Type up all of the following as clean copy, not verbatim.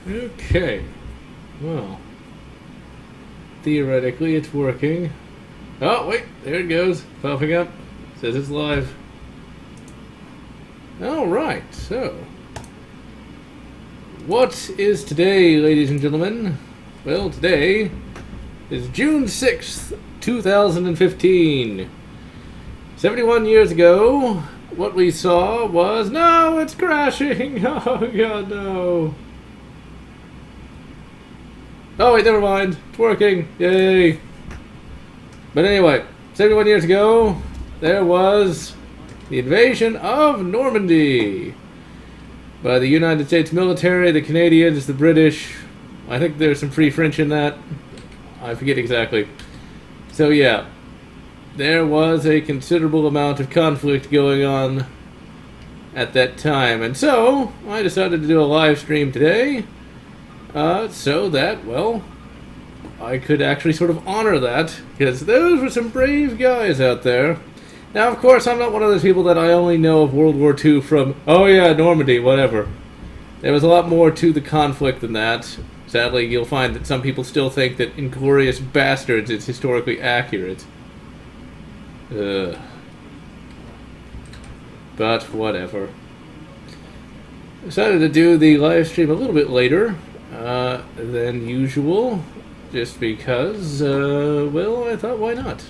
Okay. Well, theoretically it's working. Oh, wait, there it goes. Popping up. Says it's live. Alright, so. What is today, ladies and gentlemen? Well, today is June 6th, 2015. 71 years ago, what we saw was... No, it's crashing! Oh, God, no. Oh, wait, never mind. It's working. Yay. But anyway, 71 years ago, there was the invasion of Normandy by the United States military, the Canadians, the British. I think there's some free French in that. I forget exactly. So yeah, there was a considerable amount of conflict going on at that time. And so, I decided to do a live stream today. So that, well, I could actually sort of honor that, because those were some brave guys out there. Now, of course, I'm not one of those people that I only know of World War II from, oh yeah, Normandy, whatever. There was a lot more to the conflict than that. Sadly, you'll find that some people still think that Inglourious Bastards is historically accurate. But whatever. Decided to do the live stream a little bit later than usual, just because, well, I thought, why not?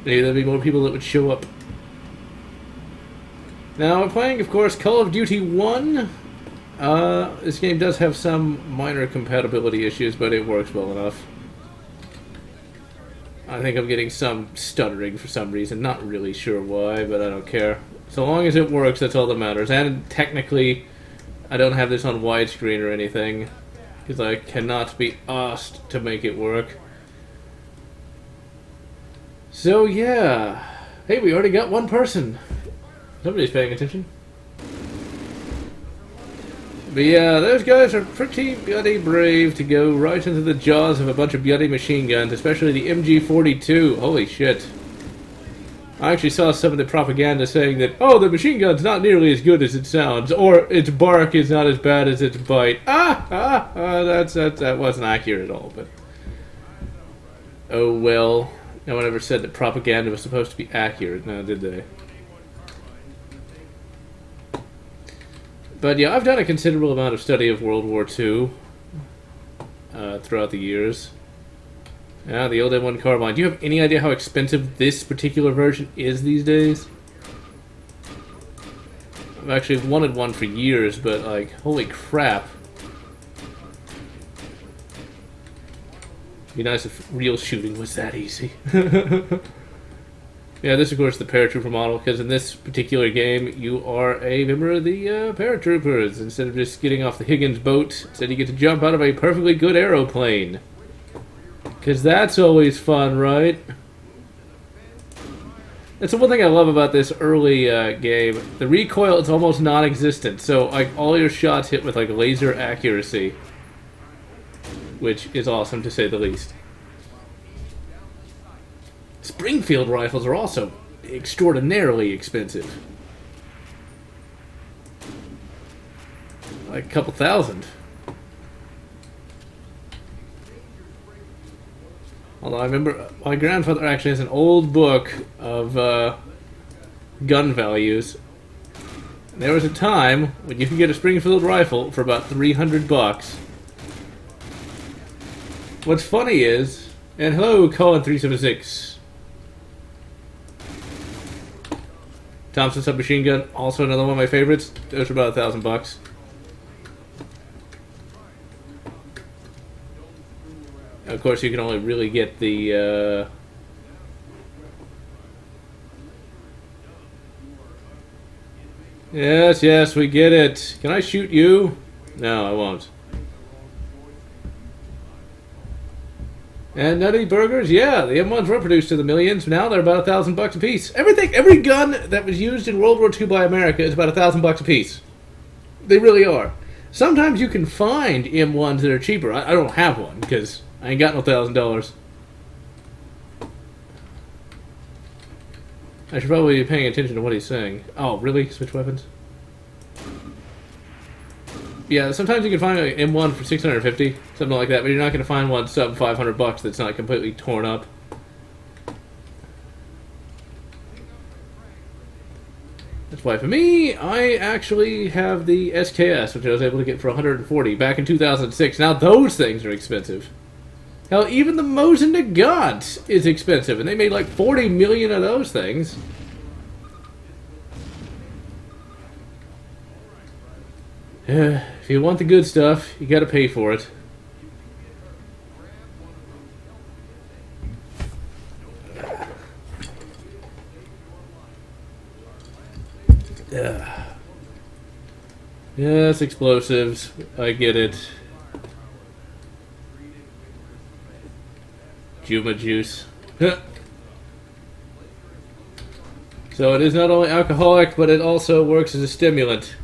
Maybe there'd be more people that would show up. Now, I'm playing, of course, Call of Duty 1. This game does have some minor compatibility issues, but it works well enough. I think I'm getting some stuttering for some reason. Not really sure why, but I don't care. So long as it works, that's all that matters. And technically, I don't have this on widescreen or anything, because I cannot be asked to make it work. So yeah. Hey, we already got one person. Somebody's paying attention. But yeah, those guys are pretty bloody brave to go right into the jaws of a bunch of bloody machine guns, especially the MG42. Holy shit. I actually saw some of the propaganda saying that, oh, the machine gun's not nearly as good as it sounds, or its bark is not as bad as its bite. That wasn't accurate at all, but... Oh well. No one ever said that propaganda was supposed to be accurate, now did they? But yeah, I've done a considerable amount of study of World War II throughout the years. Yeah, the old M1 carbine. Do you have any idea how expensive this particular version is these days? I've actually wanted one for years, but like, holy crap. It'd be nice if real shooting was that easy. Yeah, this of course is the paratrooper model, because in this particular game, you are a member of the paratroopers. Instead of just getting off the Higgins boat, instead you get to jump out of a perfectly good aeroplane. Because that's always fun, right? That's the one thing I love about this early game. The recoil is almost non-existent, so like all your shots hit with like laser accuracy. Which is awesome, to say the least. Springfield rifles are also extraordinarily expensive. Like a couple thousand. Although I remember my grandfather actually has an old book of gun values. And there was a time when you could get a Springfield rifle for about $300. What's funny is, and hello, Colin 376. Thompson submachine gun, also another one of my favorites. Those are about $1,000. Of course, you can only really get the Yes, we get it. Can I shoot you? No, I won't. And Nutty Burgers, yeah, the M1s were produced to the millions. Now they're about $1,000 a piece. Every gun that was used in World War II by America is about $1,000 a piece. They really are. Sometimes you can find M1s that are cheaper. I don't have one because I ain't got no $1,000. I should probably be paying attention to what he's saying. Oh, really? Switch weapons? Yeah, sometimes you can find an M1 for 650, something like that, but you're not going to find one sub $500 that's not completely torn up. That's why for me, I actually have the SKS, which I was able to get for 140 back in 2006. Now those things are expensive. Hell, even the Mosin Nagant is expensive, and they made like 40 million of those things. If you want the good stuff, you gotta pay for it. Yes, explosives. I get it. Juma juice. So it is not only alcoholic, but it also works as a stimulant.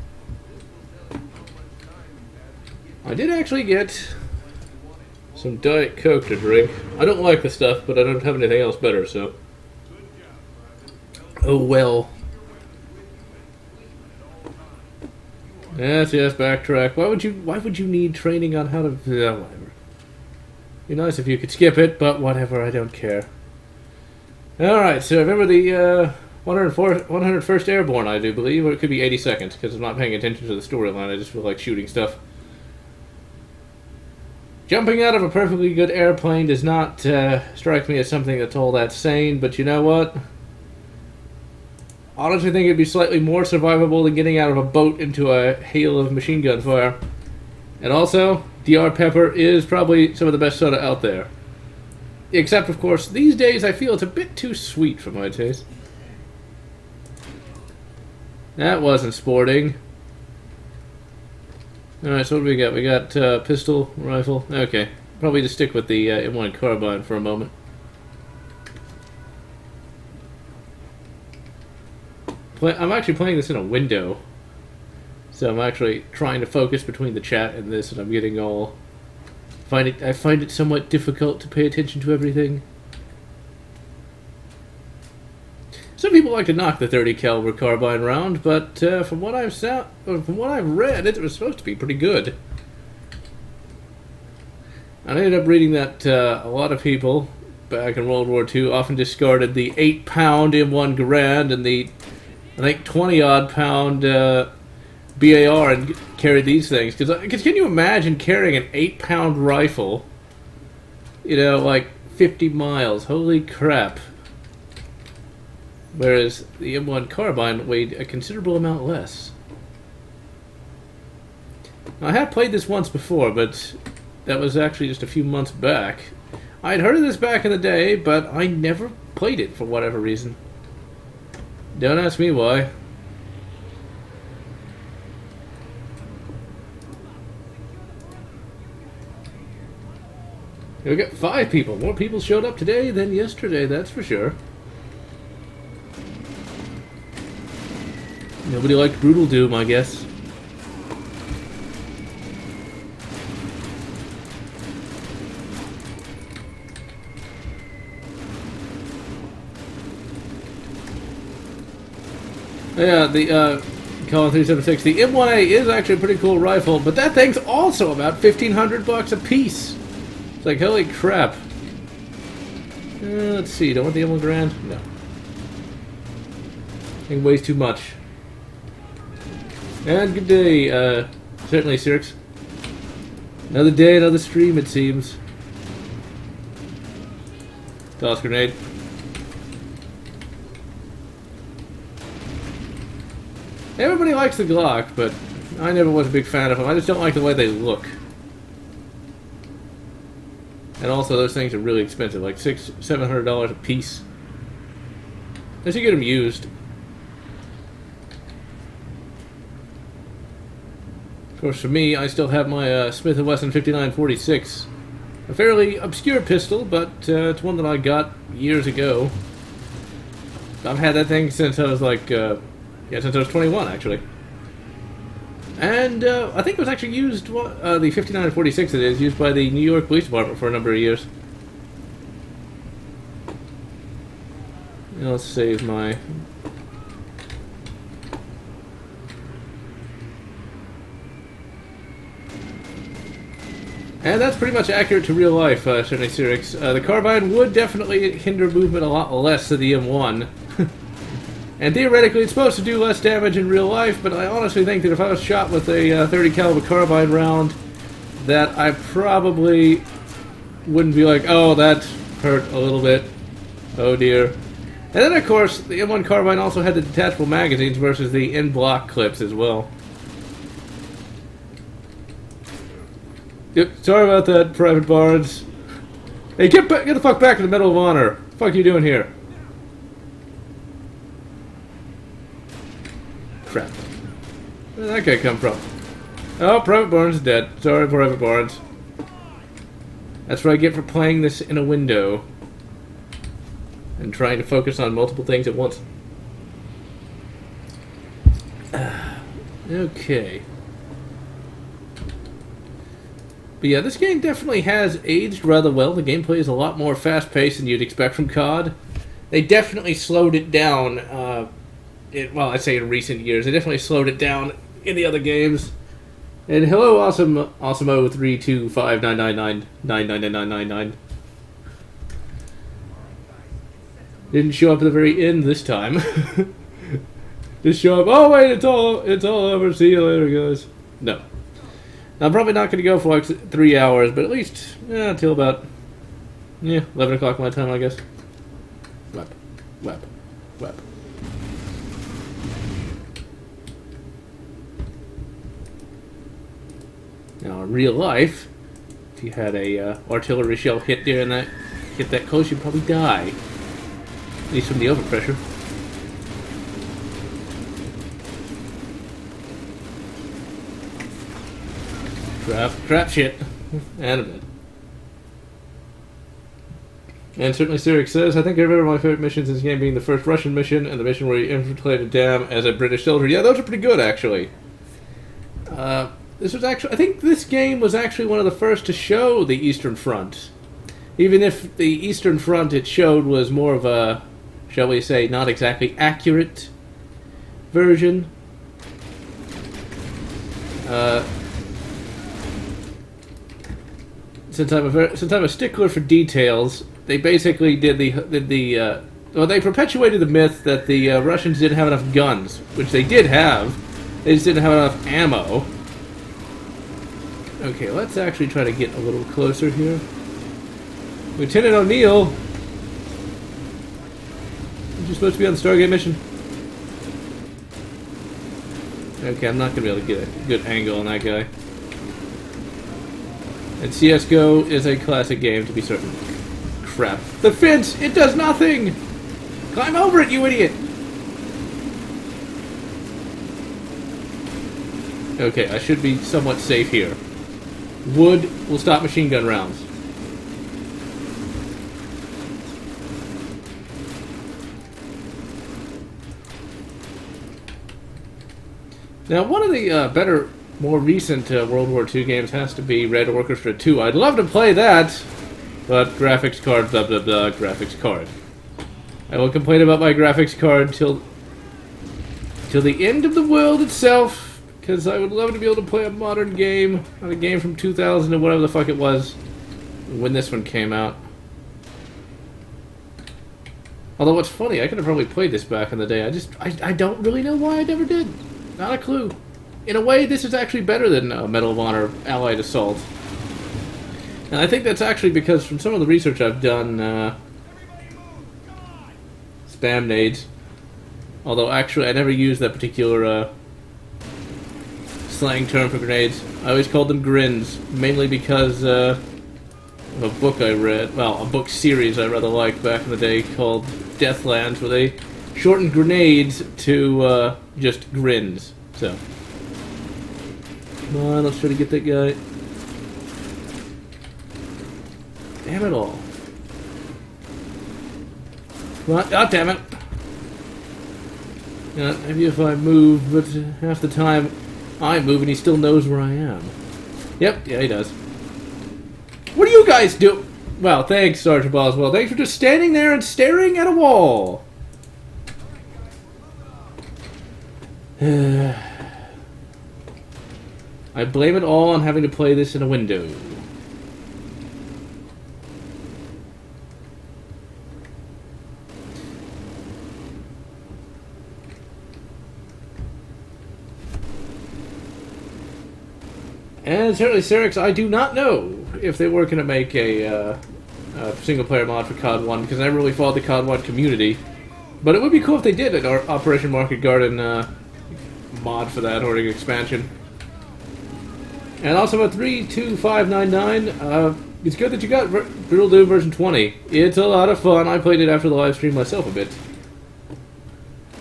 I did actually get some Diet Coke to drink. I don't like the stuff, but I don't have anything else better, so... Oh well. Yes, backtrack. Why would you need training on how to... whatever. Be nice if you could skip it, but whatever, I don't care. Alright, so remember the 101st Airborne, I do believe, or it could be 82nd, because I'm not paying attention to the storyline, I just feel like shooting stuff. Jumping out of a perfectly good airplane does not strike me as something that's all that sane, but you know what? I honestly think it'd be slightly more survivable than getting out of a boat into a hail of machine gun fire. And also, DR Pepper is probably some of the best soda out there. Except, of course, these days I feel it's a bit too sweet for my taste. That wasn't sporting. Alright, so what do we got? We got pistol, rifle. Okay, probably just stick with the M1 carbine for a moment. I'm actually playing this in a window. So I'm actually trying to focus between the chat and this, and I'm getting all... I find it somewhat difficult to pay attention to everything. Some people like to knock the 30 caliber carbine round, but from what I've read, it was supposed to be pretty good. I ended up reading that a lot of people back in World War II often discarded the 8-pound M1 Garand and the, I think, 20-odd pound BAR and carried these things. Because can you imagine carrying an 8-pound rifle, you know, like 50 miles? Holy crap. Whereas the M1 carbine weighed a considerable amount less. Now, I have played this once before, but that was actually just a few months back. I'd heard of this back in the day, but I never played it for whatever reason. Don't ask me why. We got 5 people. More people showed up today than yesterday, that's for sure. Nobody liked Brutal Doom, I guess. Yeah, the Colin 376. The M1A is actually a pretty cool rifle, but that thing's also about $1,500 a piece. It's like, holy crap. Let's see, don't want the M1 Garand? No. It weighs too much. And good day, certainly, Sirix. Another day, another stream, it seems. Toss grenade. Everybody likes the Glock, but I never was a big fan of them. I just don't like the way they look. And also, those things are really expensive, like $700 a piece. Unless you get them used. Of course, for me, I still have my Smith & Wesson 5946. A fairly obscure pistol, but it's one that I got years ago. I've had that thing since I was like, since I was 21, actually. And I think it was actually used, the 5946 it is, used by the New York Police Department for a number of years. Let's save my... And that's pretty much accurate to real life, certainly Cyrix. The carbine would definitely hinder movement a lot less than the M1. And theoretically, it's supposed to do less damage in real life, but I honestly think that if I was shot with a 30 caliber carbine round, that I probably wouldn't be like, oh, that hurt a little bit. Oh dear. And then, of course, the M1 carbine also had the detachable magazines versus the in-block clips as well. Yep, sorry about that, Private Barnes. Hey, get the fuck back in the Medal of Honor. What the fuck are you doing here? Crap. Where did that guy come from? Oh, Private Barnes is dead. Sorry, Private Barnes. That's what I get for playing this in a window. And trying to focus on multiple things at once. Okay. But yeah, this game definitely has aged rather well. The gameplay is a lot more fast-paced than you'd expect from COD. They definitely slowed it down, well, I'd say in recent years. They definitely slowed it down in the other games. And hello, Awesome32599999999. Didn't show up at the very end this time. Just show up, oh wait, it's all over, see you later, guys. No. I'm probably not going to go for like 3 hours, but at least until about 11 o'clock my time, I guess. Web. Now, in real life, if you had a artillery shell hit that close, you'd probably die. At least from the overpressure. Crap shit. And a bit. And certainly Cyrix says, I think I remember my favorite missions in this game being the first Russian mission and the mission where you infiltrated a dam as a British soldier. Yeah, those are pretty good, actually. This was actually, I think this game was actually one of the first to show the Eastern Front. Even if the Eastern Front it showed was more of a, shall we say, not exactly accurate version. Since I'm a stickler for details, they basically well, they perpetuated the myth that the Russians didn't have enough guns, which they did have. They just didn't have enough ammo. Okay, let's actually try to get a little closer here. Lieutenant O'Neill, you're supposed to be on the Stargate mission. Okay, I'm not going to be able to get a good angle on that guy. And CSGO is a classic game, to be certain. Crap. The fence! It does nothing! Climb over it, you idiot! Okay, I should be somewhat safe here. Wood will stop machine gun rounds. Now, one of the better, more recent World War II games has to be Red Orchestra 2. I'd love to play that, but graphics card, blah blah blah, graphics card. I will complain about my graphics card till the end of the world itself, because I would love to be able to play a modern game, not a game from 2000 or whatever the fuck it was, when this one came out. Although what's funny, I could have probably played this back in the day. I don't really know why I never did. Not a clue. In a way, this is actually better than Medal of Honor Allied Assault. And I think that's actually because from some of the research I've done, spam nades. Although actually I never used that particular slang term for grenades. I always called them grins, mainly because of a book I read, well, a book series I rather liked back in the day called Deathlands, where they shortened grenades to just grins. So, come on, let's try to get that guy. Damn it all. Come on, oh damn it. Yeah, maybe if I move, but half the time I move and he still knows where I am. Yep, yeah he does. What do you guys do? Well, thanks, Sergeant Boswell. Thanks for just standing there and staring at a wall. I blame it all on having to play this in a window. And certainly, Cyrix, I do not know if they were going to make a single-player mod for COD 1, because I never really followed the COD 1 community. But it would be cool if they did an Operation Market Garden mod for that, or an expansion. And also about 32599, it's good that you got Brutal Doom version 20. It's a lot of fun. I played it after the live stream myself a bit.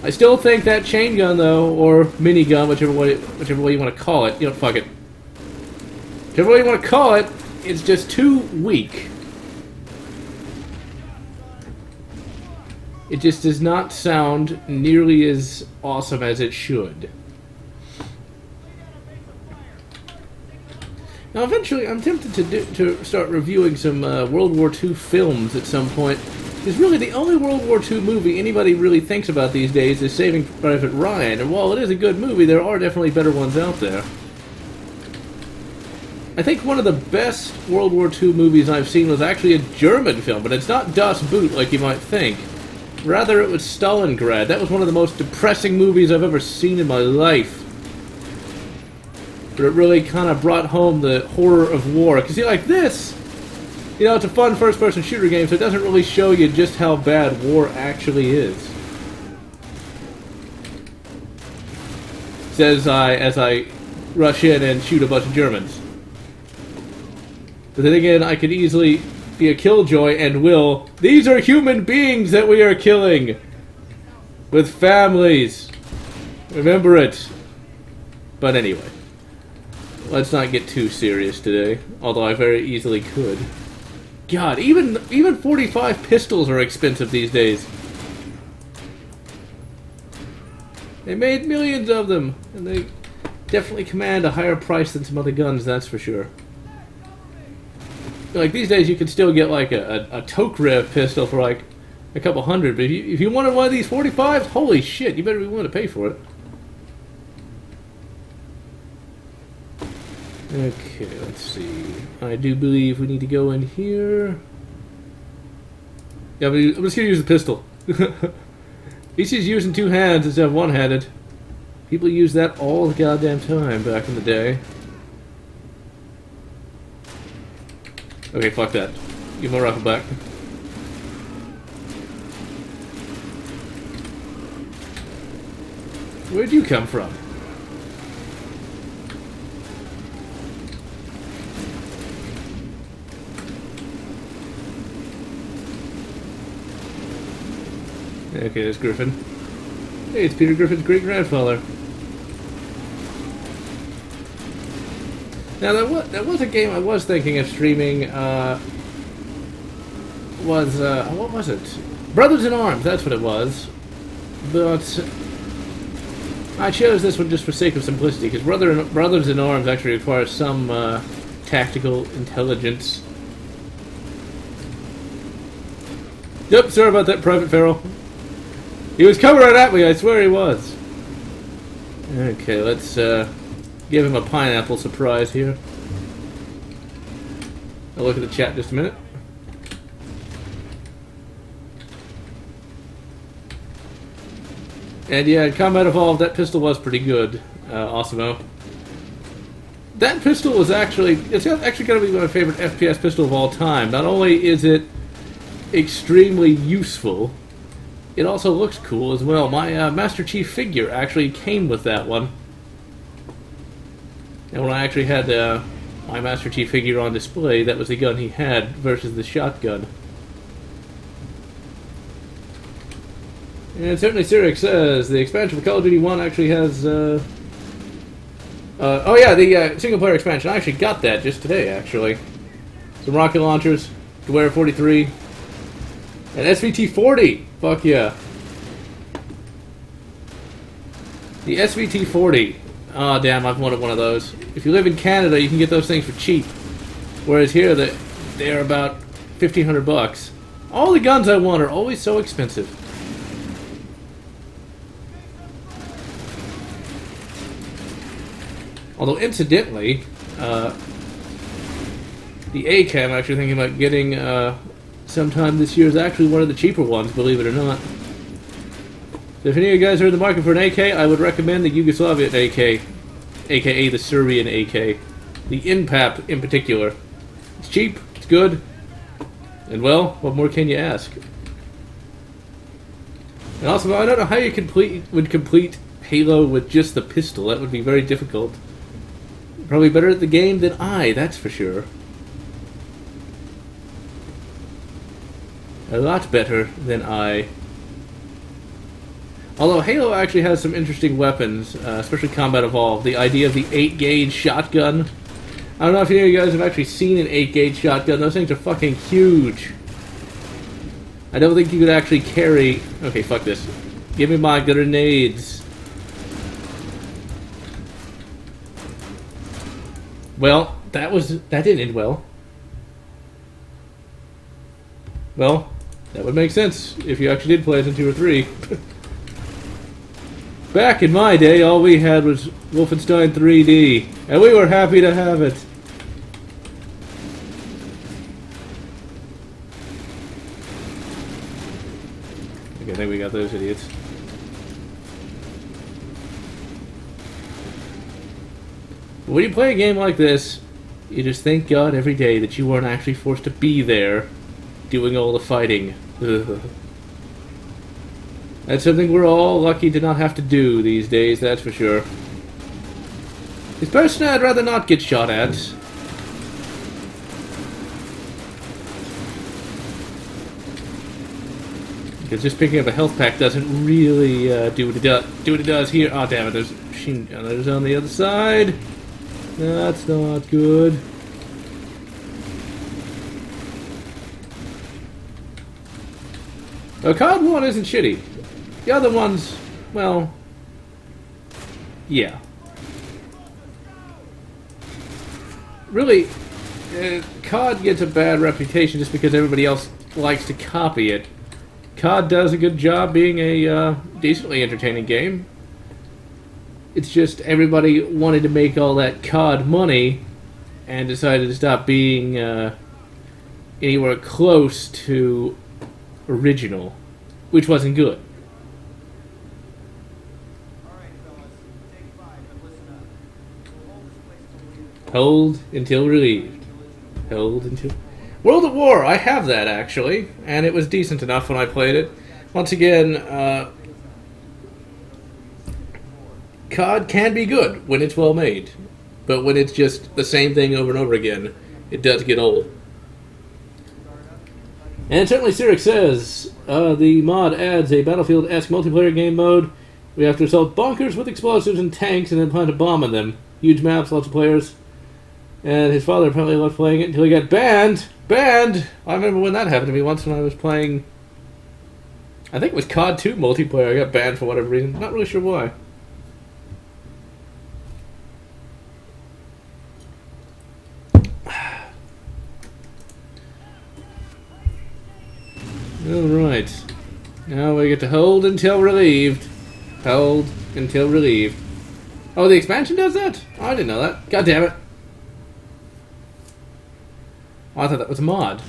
I still think that chain gun, though, or minigun, whichever way you want to call it, you know, fuck it. Whichever way you want to call it, it's just too weak. It just does not sound nearly as awesome as it should. Now, eventually, I'm tempted to start reviewing some World War II films at some point. Because really, the only World War II movie anybody really thinks about these days is Saving Private Ryan. And while it is a good movie, there are definitely better ones out there. I think one of the best World War II movies I've seen was actually a German film, but it's not Das Boot like you might think. Rather, it was Stalingrad. That was one of the most depressing movies I've ever seen in my life. But it really kind of brought home the horror of war. Because, see, like this, you know, it's a fun first-person shooter game, so it doesn't really show you just how bad war actually is. Says as I rush in and shoot a bunch of Germans. But then again, I could easily be a killjoy and will. These are human beings that we are killing! With families. Remember it. But anyway. Let's not get too serious today. Although I very easily could. God, even 45 pistols are expensive these days. They made millions of them. And they definitely command a higher price than some other guns, that's for sure. Like, these days you can still get, like, a Tokrev pistol for, like, a couple hundred. But if you wanted one of these 45s, holy shit, you better be willing to pay for it. Okay, let's see. I do believe we need to go in here. Yeah, but I'm just going to use the pistol. He's just using two hands instead of one-handed. People use that all the goddamn time back in the day. Okay, fuck that. Give my rifle back. Where'd you come from? Okay, there's Griffin. Hey, it's Peter Griffin's great-grandfather. Now, that was a game I was thinking of streaming, what was it? Brothers in Arms, that's what it was. But I chose this one just for sake of simplicity, because Brothers in Arms actually requires some tactical intelligence. Yep, sorry about that, Private Farrell. He was coming right at me, I swear he was. Okay, let's give him a pineapple surprise here. I'll look at the chat just a minute. And yeah, in Combat Evolved, that pistol was pretty good, Osimo. That pistol was it's actually going to be my favorite FPS pistol of all time. Not only is it extremely useful, it also looks cool as well. My Master Chief figure actually came with that one. And when I actually had my Master Chief figure on display, that was the gun he had versus the shotgun. And certainly Cyrix says the expansion for Call of Duty 1 actually has... oh yeah, the single-player expansion. I actually got that just today, actually. Some rocket launchers, Gewehre 43, and SVT-40! Fuck yeah. The SVT-40. Oh, damn, I've wanted one of those. If you live in Canada, you can get those things for cheap. Whereas here, they're about 1,500 bucks. All the guns I want are always so expensive. Although, incidentally, the AK I'm actually thinking about getting sometime this year is actually one of the cheaper ones, believe it or not. So if any of you guys are in the market for an AK, I would recommend the Yugoslavian AK, aka the Serbian AK. The InPap in particular. It's cheap, it's good, and well, what more can you ask? And also, I don't know how you would complete Halo with just the pistol. That would be very difficult. Probably better at the game than I, that's for sure. A lot better than I. Although Halo actually has some interesting weapons, especially Combat Evolved. The idea of the 8-gauge shotgun. I don't know if any of you guys have actually seen an 8-gauge shotgun. Those things are fucking huge. I don't think you could actually carry... Okay, fuck this. Give me my grenades. Well, that didn't end well. Well, that would make sense if you actually did play as in 2 or 3. Back in my day, all we had was Wolfenstein 3D, and we were happy to have it. Okay, I think we got those idiots. When you play a game like this, you just thank God every day that you weren't actually forced to be there doing all the fighting. Ugh. That's something we're all lucky to not have to do these days, that's for sure. This person I'd rather not get shot at. Because just picking up a health pack doesn't really do what it does here. Oh damn it, there's machine gunners on the other side. That's not good. COD 1 isn't shitty. The other ones, well, yeah. Really, COD gets a bad reputation just because everybody else likes to copy it. COD does a good job being a decently entertaining game. It's just everybody wanted to make all that COD money and decided to stop being anywhere close to original, which wasn't good. Hold until relieved. Hold until... World at War, I have that actually, and it was decent enough when I played it. Once again, COD can be good when it's well made, but when it's just the same thing over and over again, it does get old. And certainly Cyric says, the mod adds a Battlefield-esque multiplayer game mode. We have to assault bunkers with explosives and tanks and then plant a bomb on them. Huge maps, lots of players. And his father apparently loved playing it until he got banned. Banned! I remember when that happened to me once when I was playing... I think it was COD 2 multiplayer. I got banned for whatever reason. Not really sure why. Alright. Now we get to hold until relieved. Hold until relieved. Oh, the expansion does that? Oh, I didn't know that. God damn it. Oh, I thought that was a mod.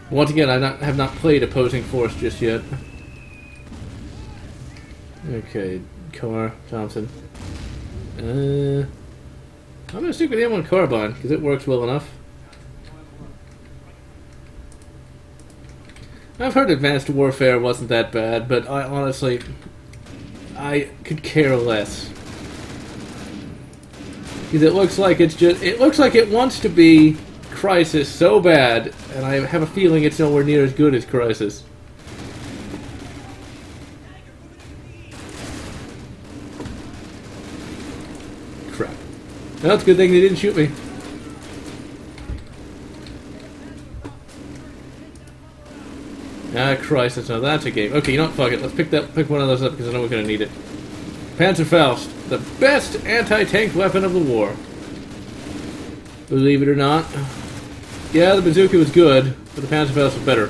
Once again, I have not played Opposing Force just yet. Okay, Car, Thompson. I'm gonna stick with the M1 Carbine, because it works well enough. I've heard Advanced Warfare wasn't that bad, but I honestly... I could care less. Because it looks like it's just... It looks like it wants to be Crysis so bad, and I have a feeling it's nowhere near as good as Crysis. Crap. Well, it's a good thing they didn't shoot me. Ah, Crysis, now that's a game. Okay, you know what, fuck it. Let's pick one of those up because I know we're gonna need it. Panzerfaust, the best anti-tank weapon of the war. Believe it or not. Yeah, the bazooka was good, but the Panzerfaust was better.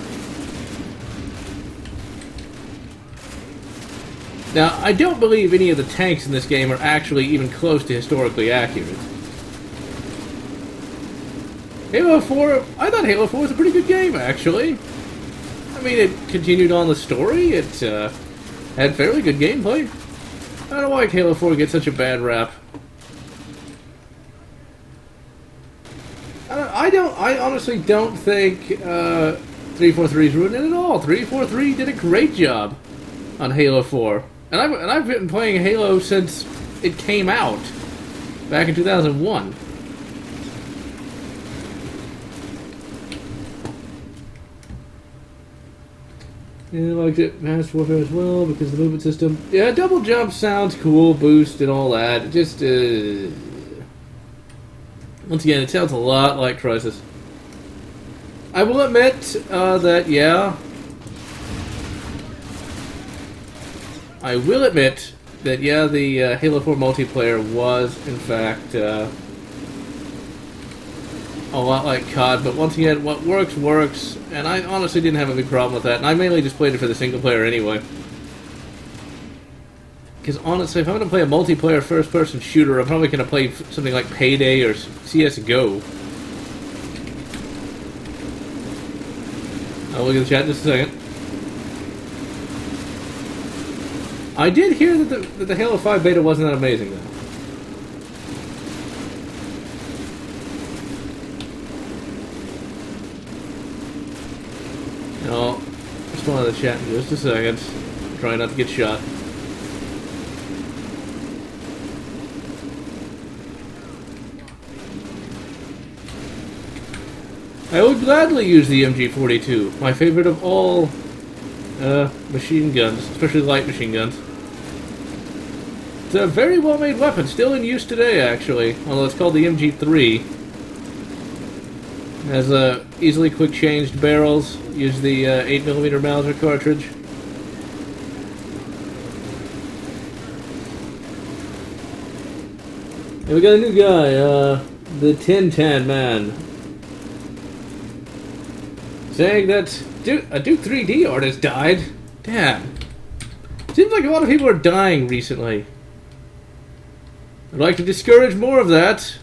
Now, I don't believe any of the tanks in this game are actually even close to historically accurate. Halo 4, I thought Halo 4 was a pretty good game, actually. I mean, it continued on the story, it had fairly good gameplay. I don't know why Halo 4 gets such a bad rap. I honestly don't think 343 is ruined it at all. 343 did a great job on Halo 4, and I've been playing Halo since it came out back in 2001. Yeah, I liked it, Mass Warfare as well, because the movement system... Yeah, double jump sounds cool, boost and all that. It just, once again, it sounds a lot like Crisis. I will admit that, yeah... I will admit that, yeah, the Halo 4 multiplayer was, in fact, a lot like COD, but once again, what works, works, and I honestly didn't have a big problem with that, and I mainly just played it for the single player anyway. Because honestly, if I'm going to play a multiplayer first-person shooter, I'm probably going to play something like Payday or CSGO. I'll look at the chat in just a second. I did hear that the Halo 5 beta wasn't that amazing, though. I'll respond to the chat in just a second. Try not to get shot. I would gladly use the MG42, my favorite of all machine guns, especially light machine guns. It's a very well-made weapon, still in use today, actually, although it's called the MG3. It has easily quick-changed barrels, use the 8mm Mauser cartridge. And we got a new guy, the 1010 man. Saying that a Duke 3D artist died. Damn. Seems like a lot of people are dying recently. I'd like to discourage more of that.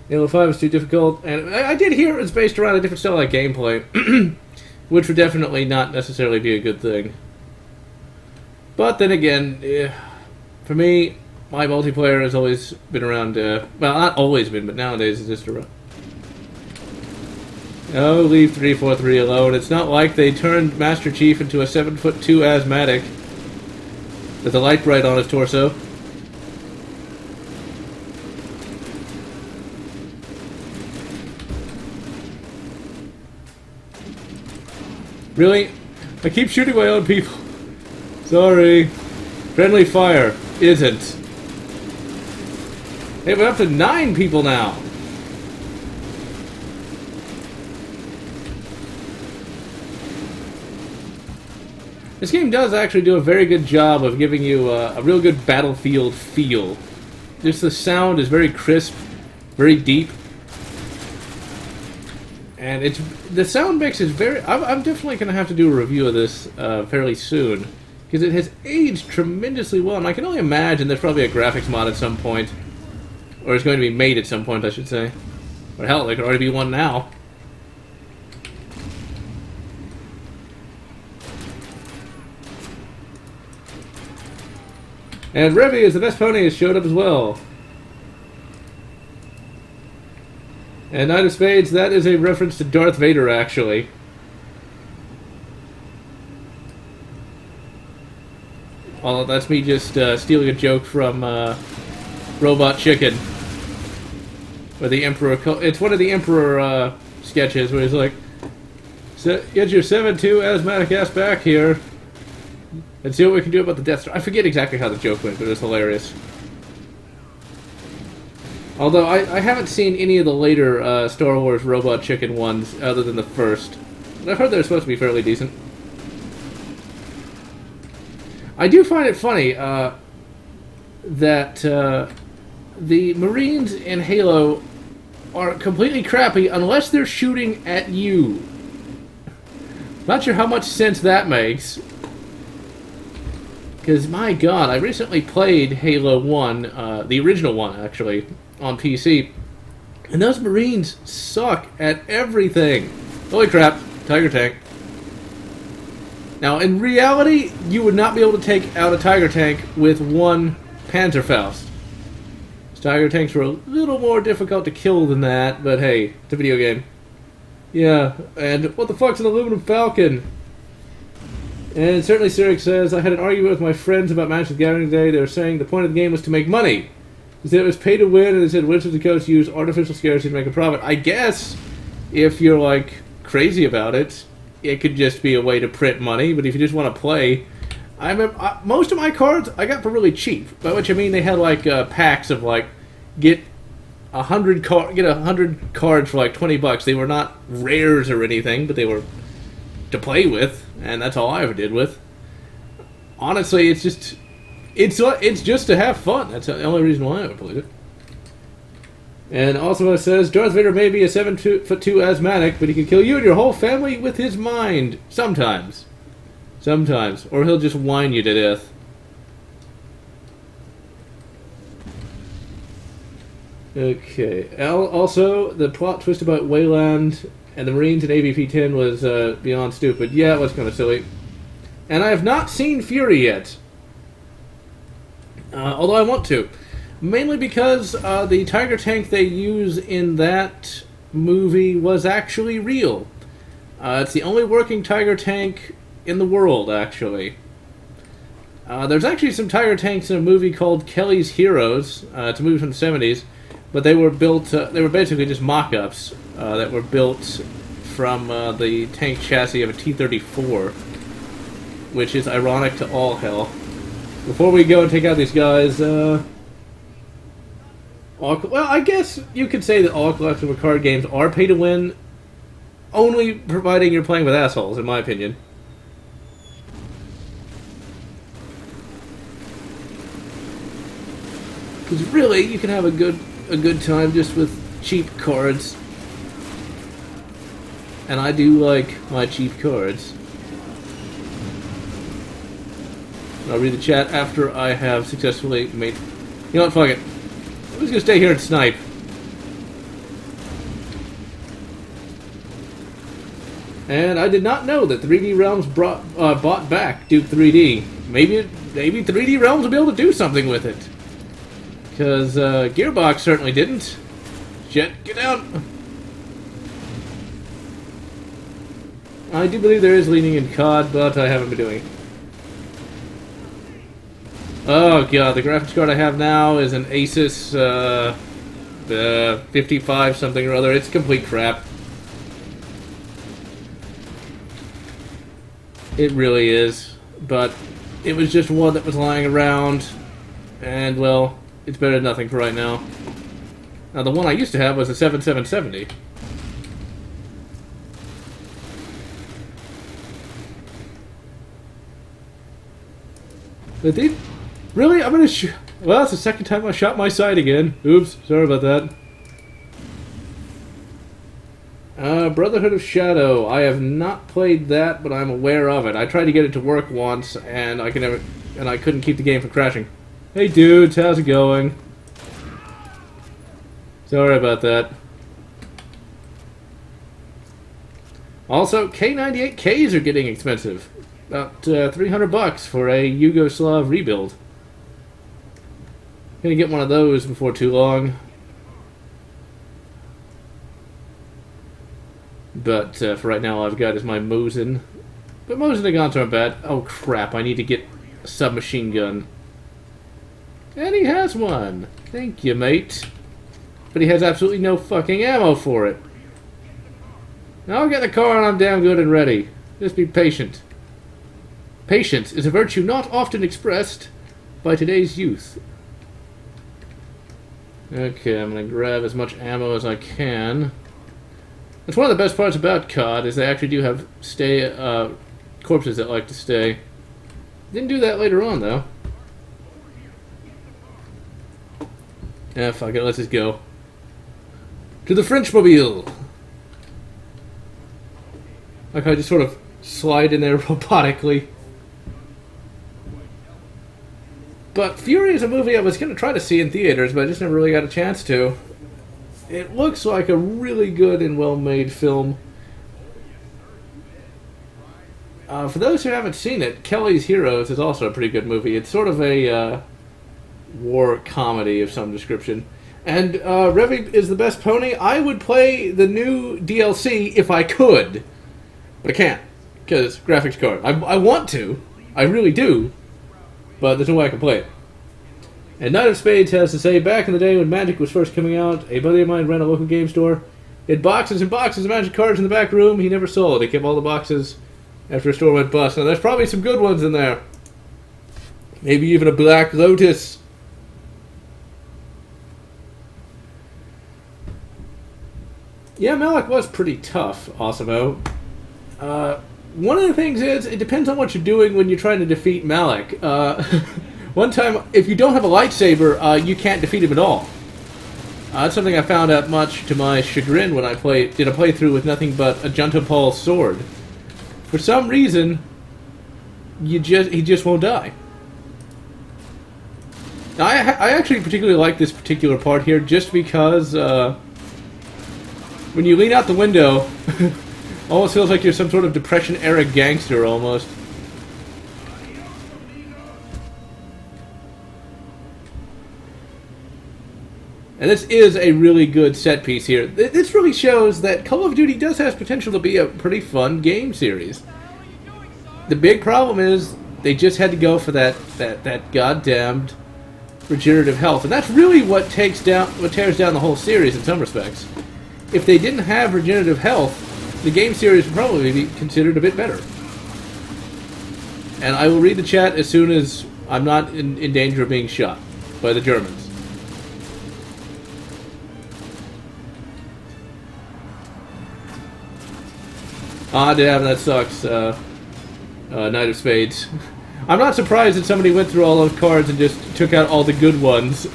Halo 5 is too difficult, and I did hear it was based around a different style of gameplay, which would definitely not necessarily be a good thing. But then again, for me, my multiplayer has always been around, well, not always been, but nowadays it's just around. Oh, leave 343 alone. It's not like they turned Master Chief into a 7'2" asthmatic with a light bright on his torso. Really? I keep shooting my own people. Sorry. Friendly fire isn't. Hey, we're up to 9 people now. This game does actually do a very good job of giving you a real good Battlefield feel. Just the sound is very crisp, very deep. And the sound mix is very... I'm definitely going to have to do a review of this fairly soon. Because it has aged tremendously well. And I can only imagine there's probably a graphics mod at some point. Or it's going to be made at some point, I should say. Or hell, there could already be one now. And Revy is the best pony has showed up as well. And Knight of Spades, that is a reference to Darth Vader, actually. Well, that's me just stealing a joke from Robot Chicken. Where the Emperor... It's one of the Emperor sketches where he's like, get your 7'2" asthmatic ass back here and see what we can do about the Death Star. I forget exactly how the joke went, but it was hilarious. Although, I haven't seen any of the later Star Wars Robot Chicken ones other than the first. I've heard they're supposed to be fairly decent. I do find it funny that the Marines in Halo are completely crappy unless they're shooting at you. Not sure how much sense that makes. Because, my god, I recently played Halo 1, the original one, actually, on PC. And those Marines suck at everything. Holy crap, Tiger Tank. Now, in reality, you would not be able to take out a Tiger Tank with one Panzerfaust. Tiger tanks were a little more difficult to kill than that, but hey, it's a video game. Yeah, and what the fuck's an aluminum falcon? And certainly Cyric says, I had an argument with my friends about Magic the Gathering today. They were saying the point of the game was to make money. They said it was pay to win, and they said Wizards of the Coast use artificial scarcity to make a profit. I guess, if you're, like, crazy about it, it could just be a way to print money, but if you just want to play... I remember, most of my cards I got for really cheap, by which I mean they had, like, packs of, like, get 100 cards for, like, $20. They were not rares or anything, but they were to play with, and that's all I ever did with. Honestly, it's just to have fun. That's the only reason why I ever played it. And also it says, Darth Vader may be a 7'2" asthmatic, but he can kill you and your whole family with his mind. Sometimes. Sometimes. Or he'll just whine you to death. Okay. Also, the plot twist about Wayland and the Marines in AVP 10 was beyond stupid. Yeah, it was kind of silly. And I have not seen Fury yet. Although I want to. Mainly because the Tiger tank they use in that movie was actually real. It's the only working Tiger tank in the world, actually. There's actually some Tiger tanks in a movie called Kelly's Heroes. It's a movie from the 70s. But they were built, they were basically just mock-ups that were built from the tank chassis of a T-34, which is ironic to all hell. Before we go and take out these guys, well, I guess you could say that all collectible card games are pay-to-win, only providing you're playing with assholes, in my opinion. Because really, you can have a good time just with cheap cards. And I do like my cheap cards. I'll read the chat after I have successfully made... You know what, fuck it. I'm just gonna stay here and snipe. And I did not know that 3D Realms bought back Duke 3D. Maybe 3D Realms will be able to do something with it. Because Gearbox certainly didn't. Jet, get down! I do believe there is leaning in COD, but I haven't been doing it. Oh god, the graphics card I have now is an Asus 55 something or other. It's complete crap. It really is. But it was just one that was lying around, and well, it's better than nothing for right now. Now the one I used to have was a 7770. But they... Really? I'm gonna shoot... Well, it's the second time I shot my sight again. Oops, sorry about that. Brotherhood of Shadow. I have not played that, but I'm aware of it. I tried to get it to work once, and I couldn't keep the game from crashing. Hey dudes, how's it going? Sorry about that. Also, K98Ks are getting expensive. About $300 for a Yugoslav rebuild. Gonna get one of those before too long. But for right now, all I've got is my Mosin. But Mosin and guns aren't bad. Oh crap! I need to get a submachine gun. And he has one. Thank you, mate. But he has absolutely no fucking ammo for it. Now I'll get the car and I'm damn good and ready. Just be patient. Patience is a virtue not often expressed by today's youth. Okay, I'm going to grab as much ammo as I can. That's one of the best parts about COD, is they actually do have corpses that like to stay. Didn't do that later on, though. Yeah, fuck it, let's just go. To the Frenchmobile! Like I just sort of slide in there robotically. But Fury is a movie I was going to try to see in theaters, but I just never really got a chance to. It looks like a really good and well-made film. For those who haven't seen it, Kelly's Heroes is also a pretty good movie. It's sort of a war comedy of some description. And Revy is the best pony. I would play the new DLC if I could, but I can't because graphics card. I want to, I really do, but there's no way I can play it. And Knight of Spades has to say, back in the day when Magic was first coming out, a buddy of mine ran a local game store. He had boxes and boxes of Magic cards in the back room. He never sold. He kept all the boxes after a store went bust. Now, there's probably some good ones in there. Maybe even a Black Lotus. Yeah, Malik was pretty tough, Osimo. One of the things is, it depends on what you're doing when you're trying to defeat Malik. One time, if you don't have a lightsaber, you can't defeat him at all. That's something I found out much to my chagrin when I did a playthrough with nothing but a Juntapal sword. For some reason, he just won't die. Now, I actually particularly like this particular part here, just because when you lean out the window, almost feels like you're some sort of Depression-era gangster, almost. And this is a really good set piece here. This really shows that Call of Duty does have potential to be a pretty fun game series. The big problem is they just had to go for that goddamned regenerative health, and that's really what tears down the whole series in some respects. If they didn't have regenerative health, the game series would probably be considered a bit better. And I will read the chat as soon as I'm not in danger of being shot by the Germans. Ah, damn, that sucks. Knight of Spades. I'm not surprised that somebody went through all those cards and just took out all the good ones.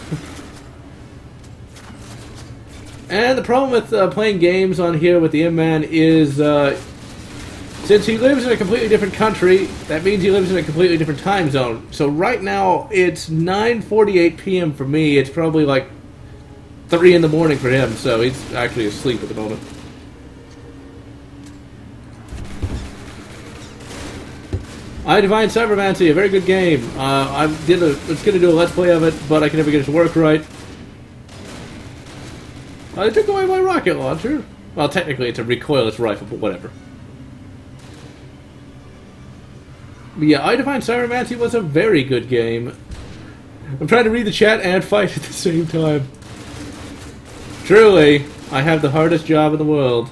And the problem with playing games on here with the M-Man is, since he lives in a completely different country, that means he lives in a completely different time zone. So right now, it's 9:48 p.m. for me. It's probably like 3 in the morning for him, so he's actually asleep at the moment. I Divine Cybermancy, a very good game. I was going to do a Let's Play of it, but I can never get it to work right. They took away my rocket launcher. Well, technically it's a recoilless rifle, but whatever. But yeah, I Divine Cybermancy was a very good game. I'm trying to read the chat and fight at the same time. Truly, I have the hardest job in the world.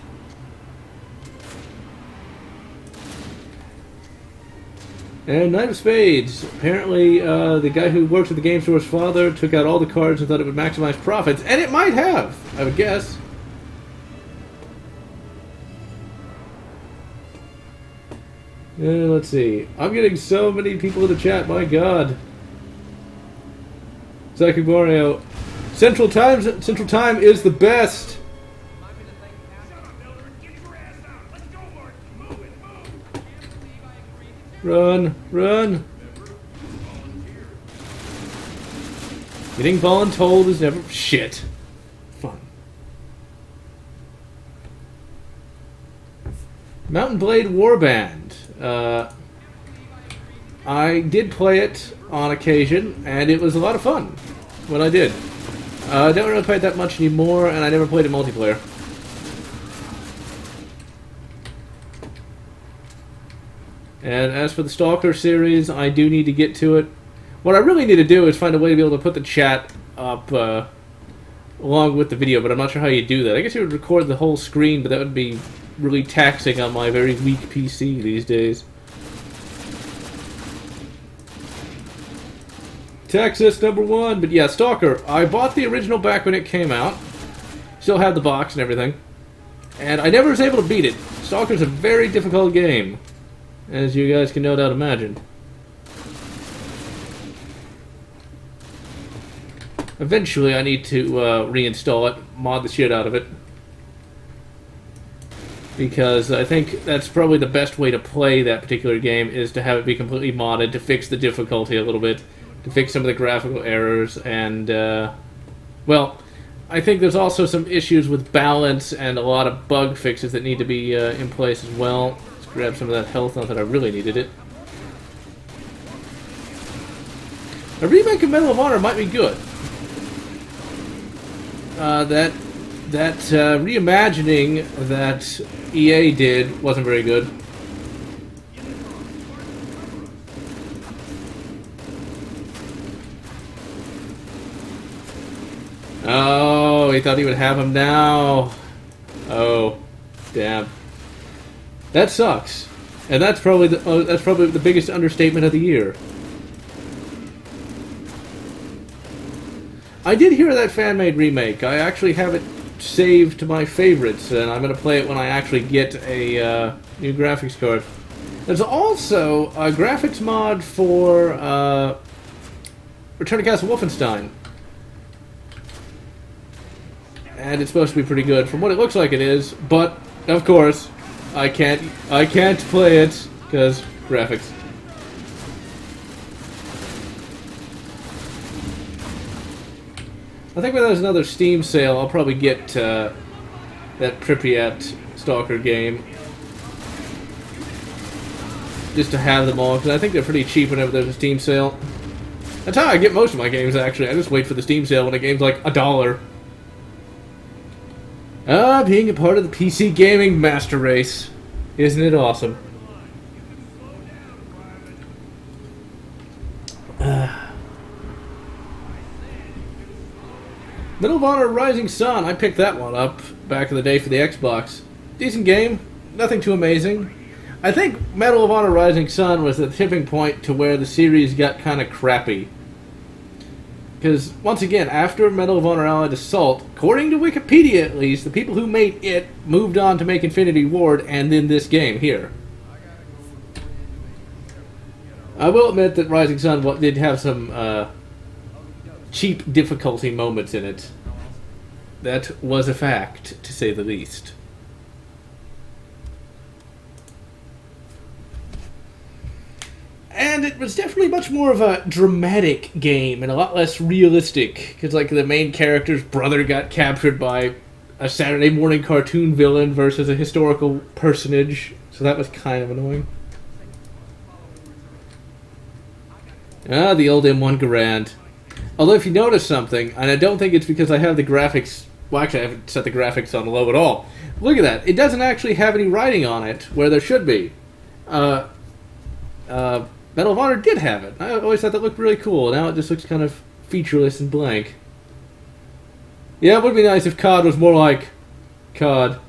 And Knight of Spades. Apparently, the guy who works at the game store's father took out all the cards and thought it would maximize profits. And it might have, I would guess. Let's see. I'm getting so many people in the chat, my god. Zakiborio. Central Time is the best. Run! Run! Getting voluntold is never... Shit. Fun. Mountain Blade Warband. I did play it on occasion, and it was a lot of fun when I did. I don't really play it that much anymore, and I never played it multiplayer. And as for the Stalker series, I do need to get to it. What I really need to do is find a way to be able to put the chat up along with the video, but I'm not sure how you do that. I guess you would record the whole screen, but that would be really taxing on my very weak PC these days. Texas #1, but yeah, Stalker. I bought the original back when it came out. Still had the box and everything. And I never was able to beat it. Stalker's a very difficult game, as you guys can no doubt imagine. Eventually I need to reinstall it, mod the shit out of it. Because I think that's probably the best way to play that particular game, is to have it be completely modded, to fix the difficulty a little bit, to fix some of the graphical errors, and, well, I think there's also some issues with balance and a lot of bug fixes that need to be in place as well. Grab some of that health, not that I really needed it. A remake of Medal of Honor might be good. That reimagining that EA did wasn't very good. Oh, he thought he would have him now. Oh, damn. That sucks. And that's probably the biggest understatement of the year. I did hear that fan-made remake. I actually have it saved to my favorites, and I'm going to play it when I actually get a new graphics card. There's also a graphics mod for Return to Castle Wolfenstein. And it's supposed to be pretty good from what it looks like it is, but of course I can't play it because graphics. I think when there's another Steam sale, I'll probably get that Pripyat Stalker game just to have them all, because I think they're pretty cheap whenever there's a Steam sale. That's how I get most of my games, actually. I just wait for the Steam sale when a game's like $1. Being a part of the PC gaming master race. Isn't it awesome? Medal of Honor Rising Sun. I picked that one up back in the day for the Xbox. Decent game. Nothing too amazing. I think Medal of Honor Rising Sun was the tipping point to where the series got kind of crappy. Because, once again, after Medal of Honor Allied Assault, according to Wikipedia at least, the people who made it moved on to make Infinity Ward and then this game here. I will admit that Rising Sun did have some cheap difficulty moments in it. That was a fact, to say the least. And it was definitely much more of a dramatic game and a lot less realistic. Because, like, the main character's brother got captured by a Saturday morning cartoon villain versus a historical personage. So that was kind of annoying. Ah, the old M1 Garand. Although if you notice something, and I don't think it's because I have the graphics... Well, actually, I haven't set the graphics on low at all. Look at that. It doesn't actually have any writing on it where there should be. Medal of Honor did have it. I always thought that looked really cool. Now it just looks kind of featureless and blank. Yeah, it would be nice if COD was more like COD.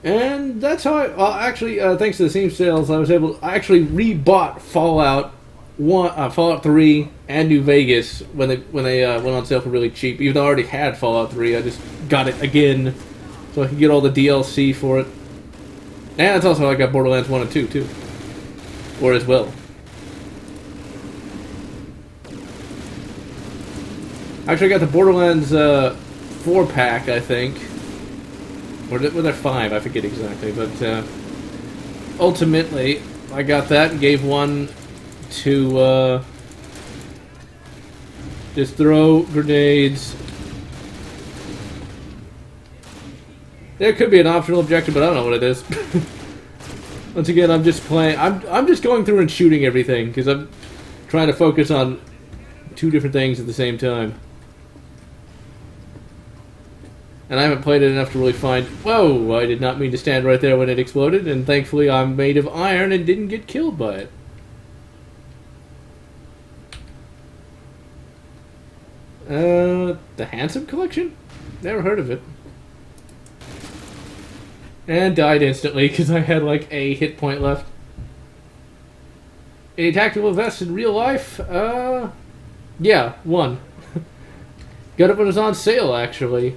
And that's how actually, thanks to the Steam sales, I actually rebought Fallout 3 and New Vegas when they went on sale for really cheap. Even though I already had Fallout 3, I just got it again so I could get all the DLC for it. And that's also how I got Borderlands 1 and 2, too. Or as well. Actually, I got the Borderlands 4-pack, I think. Or were there 5? I forget exactly. But ultimately, I got that and gave one to just throw grenades. There could be an optional objective, but I don't know what it is. Once again, I'm just playing. I'm just going through and shooting everything because I'm trying to focus on 2 different things at the same time. And I haven't played it enough to really find... Whoa! I did not mean to stand right there when it exploded, and thankfully I'm made of iron and didn't get killed by it. The Handsome Collection? Never heard of it. And died instantly because I had like a hit point left. Any tactical vests in real life? Yeah, one. Got it when it was on sale, actually.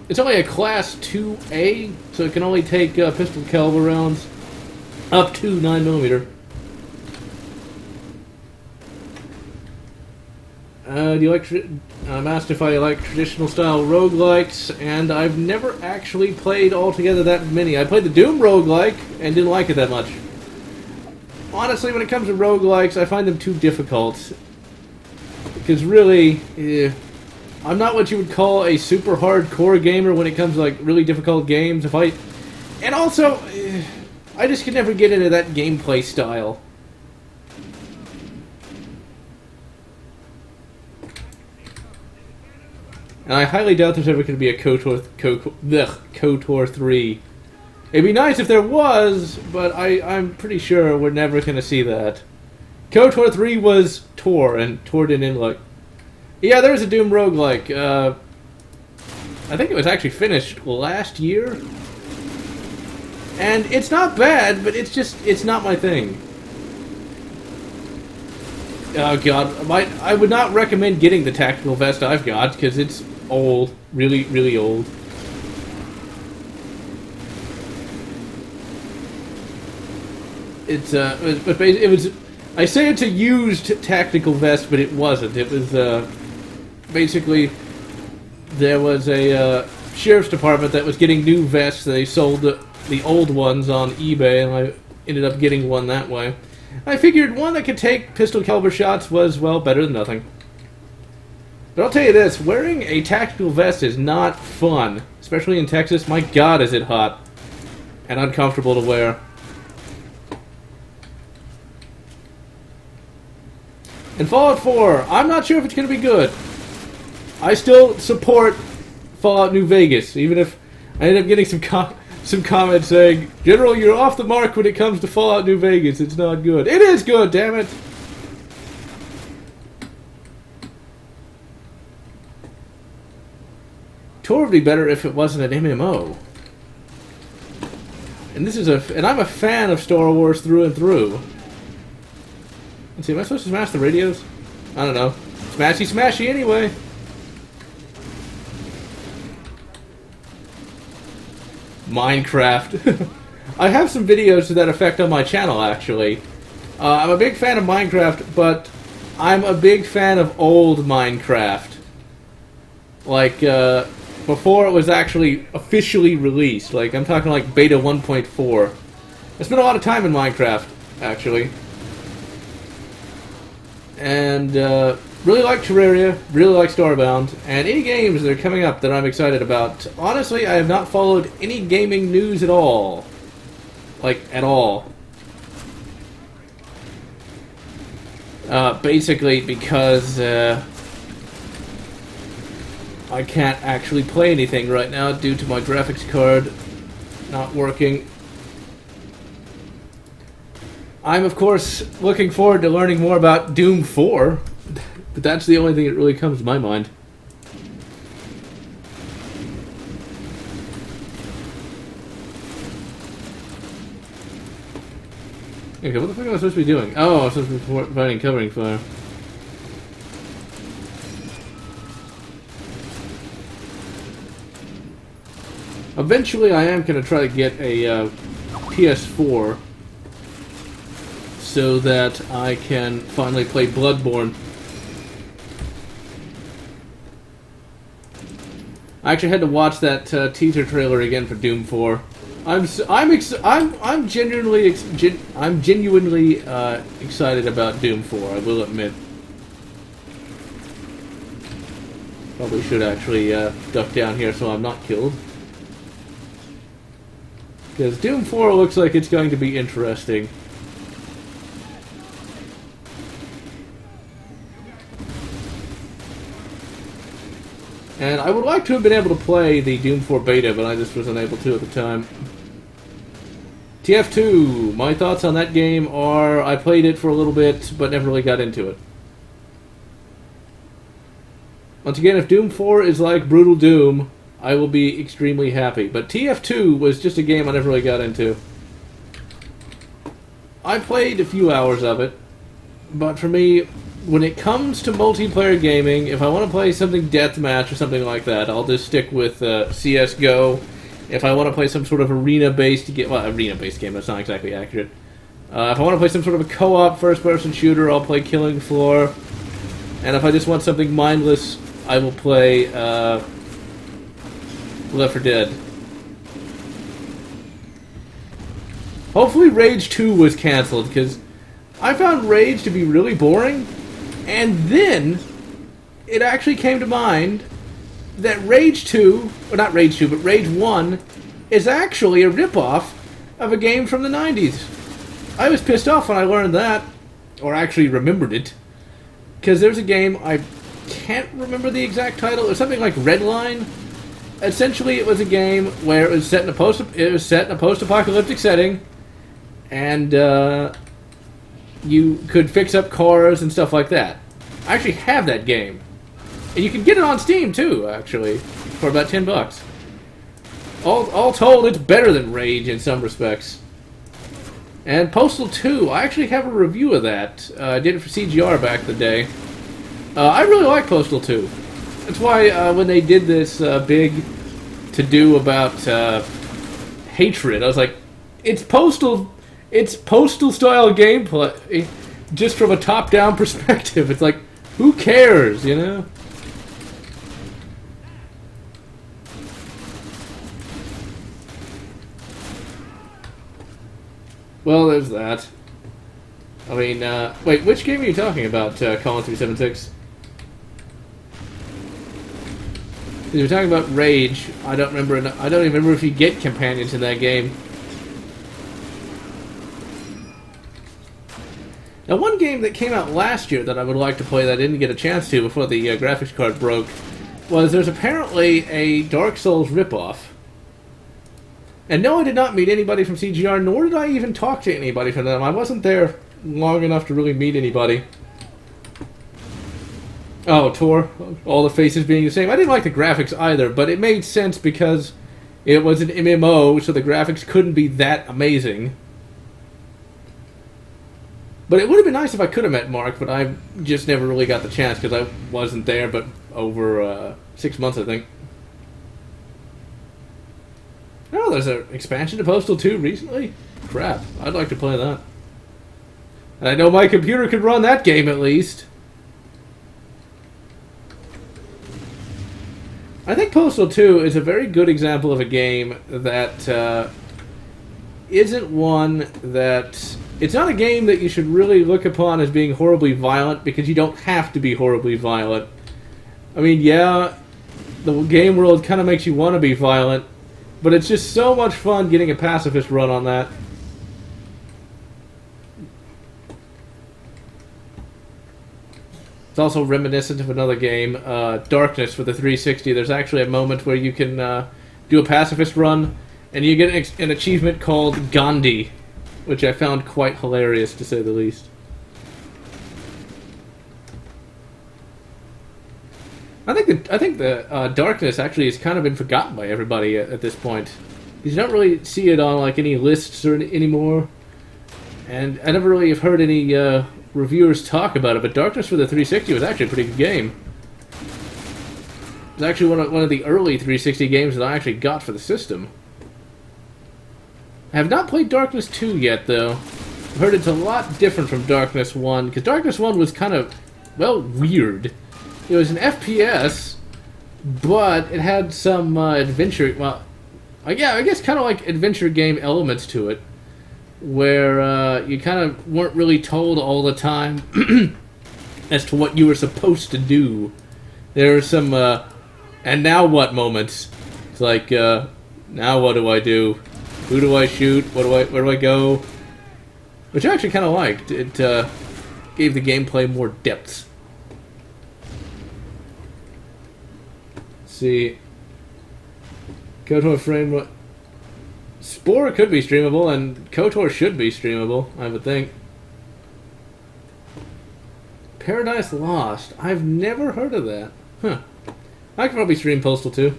It's only a Class 2A, so it can only take pistol caliber rounds up to 9mm. I'm asked if I like traditional style roguelikes, and I've never actually played altogether that many. I played the Doom roguelike and didn't like it that much. Honestly, when it comes to roguelikes, I find them too difficult. Because really, I'm not what you would call a super hardcore gamer when it comes to like really difficult games. And also, I just could never get into that gameplay style. And I highly doubt there's ever going to be a KOTOR 3. It'd be nice if there was, but I'm pretty sure we're never going to see that. KOTOR 3 was Tor, and Tor didn't end like... Yeah, there's a Doom roguelike. I think it was actually finished last year. And it's not bad, but it's not my thing. Oh god, I would not recommend getting the tactical vest I've got, because it's old. Really, really old. It was... I say it's a used tactical vest, but it wasn't. It was, basically... There was a, sheriff's department that was getting new vests. They sold the old ones on eBay, and I ended up getting one that way. I figured one that could take pistol caliber shots was, well, better than nothing. But I'll tell you this, wearing a tactical vest is not fun. Especially in Texas. My god, is it hot. And uncomfortable to wear. And Fallout 4, I'm not sure if it's going to be good. I still support Fallout New Vegas, even if I end up getting some comments saying, General, you're off the mark when it comes to Fallout New Vegas. It's not good. It is good, damn it! Tor would be better if it wasn't an MMO. And I'm a fan of Star Wars through and through. Let's see, am I supposed to smash the radios? I don't know. Smashy smashy anyway. Minecraft. I have some videos to that effect on my channel, actually. I'm a big fan of Minecraft, but I'm a big fan of old Minecraft. Like, before it was actually officially released. Like, I'm talking like Beta 1.4. I spent a lot of time in Minecraft, actually. And, really like Terraria, really like Starbound, and any games that are coming up that I'm excited about. Honestly, I have not followed any gaming news at all. Like, at all. Basically because, I can't actually play anything right now due to my graphics card not working. I'm, of course, looking forward to learning more about Doom 4. But that's the only thing that really comes to my mind. Okay, what the fuck am I supposed to be doing? Oh, I'm supposed to be providing covering fire. Eventually, I am going to try to get a PS4 so that I can finally play Bloodborne. I actually had to watch that teaser trailer again for Doom 4. I'm genuinely excited about Doom 4. I will admit. Probably should actually duck down here so I'm not killed. Because Doom 4 looks like it's going to be interesting. And I would like to have been able to play the Doom 4 beta, but I just wasn't able to at the time. TF2, my thoughts on that game are, I played it for a little bit, but never really got into it. Once again, if Doom 4 is like Brutal Doom, I will be extremely happy. But TF2 was just a game I never really got into. I played a few hours of it, but for me, when it comes to multiplayer gaming, if I want to play something deathmatch or something like that, I'll just stick with CSGO. If I want to play some sort of arena-based game, well, arena-based game, that's not exactly accurate. If I want to play some sort of a co-op first-person shooter, I'll play Killing Floor. And if I just want something mindless, I will play Left 4 Dead. Hopefully Rage 2 was cancelled, because I found Rage to be really boring. And then, it actually came to mind that Rage 2, or not Rage 2, but Rage 1, is actually a ripoff of a game from the 90s. I was pissed off when I learned that, or actually remembered it, because there's a game, I can't remember the exact title, it was something like Redline. Essentially, it was a game where it was set in a post-apocalyptic setting, and you could fix up cars and stuff like that. I actually have that game. And you can get it on Steam, too, actually, for about $10. All told, it's better than Rage in some respects. And Postal 2, I actually have a review of that. I did it for CGR back in the day. I really like Postal 2. That's why when they did this big to-do about hatred, I was like, it's Postal style gameplay, just from a top-down perspective. It's like, who cares, you know? Well, there's that. I mean, wait, which game are you talking about, Colin 376? You're talking about Rage. I don't remember. I don't even remember if you get companions in that game. Now, one game that came out last year that I would like to play that I didn't get a chance to before the graphics card broke was there's apparently a Dark Souls ripoff. And no, I did not meet anybody from CGR, nor did I even talk to anybody from them. I wasn't there long enough to really meet anybody. Oh, Tor, all the faces being the same. I didn't like the graphics either, but it made sense because it was an MMO, so the graphics couldn't be that amazing. But it would have been nice if I could have met Mark, but I just never really got the chance because I wasn't there, but over 6 months, I think. Oh, there's an expansion to Postal 2 recently? Crap, I'd like to play that. And I know my computer could run that game at least. I think Postal 2 is a very good example of a game that isn't one that... It's not a game that you should really look upon as being horribly violent, because you don't have to be horribly violent. I mean, yeah, the game world kind of makes you want to be violent, but it's just so much fun getting a pacifist run on that. It's also reminiscent of another game, Darkness for the 360. There's actually a moment where you can do a pacifist run, and you get an achievement called Gandhi, which I found quite hilarious, to say the least. I think the Darkness actually has kind of been forgotten by everybody at this point. You don't really see it on like any lists or anymore, and I never really have heard any reviewers talk about it. But Darkness for the 360 was actually a pretty good game. It was actually one of the early 360 games that I actually got for the system. I have not played Darkness 2 yet, though. I've heard it's a lot different from Darkness 1, because Darkness 1 was kind of, well, weird. It was an FPS, but it had some adventure, well, yeah, I guess kind of like adventure game elements to it, where you kind of weren't really told all the time as to what you were supposed to do. There were some, and now what moments. It's like, now what do I do? Who do I shoot? Where do I go? Which I actually kind of liked. It gave the gameplay more depth. Let's see. KOTOR frame. Spore could be streamable, and KOTOR should be streamable, I would think. Paradise Lost. I've never heard of that. Huh. I could probably stream Postal 2.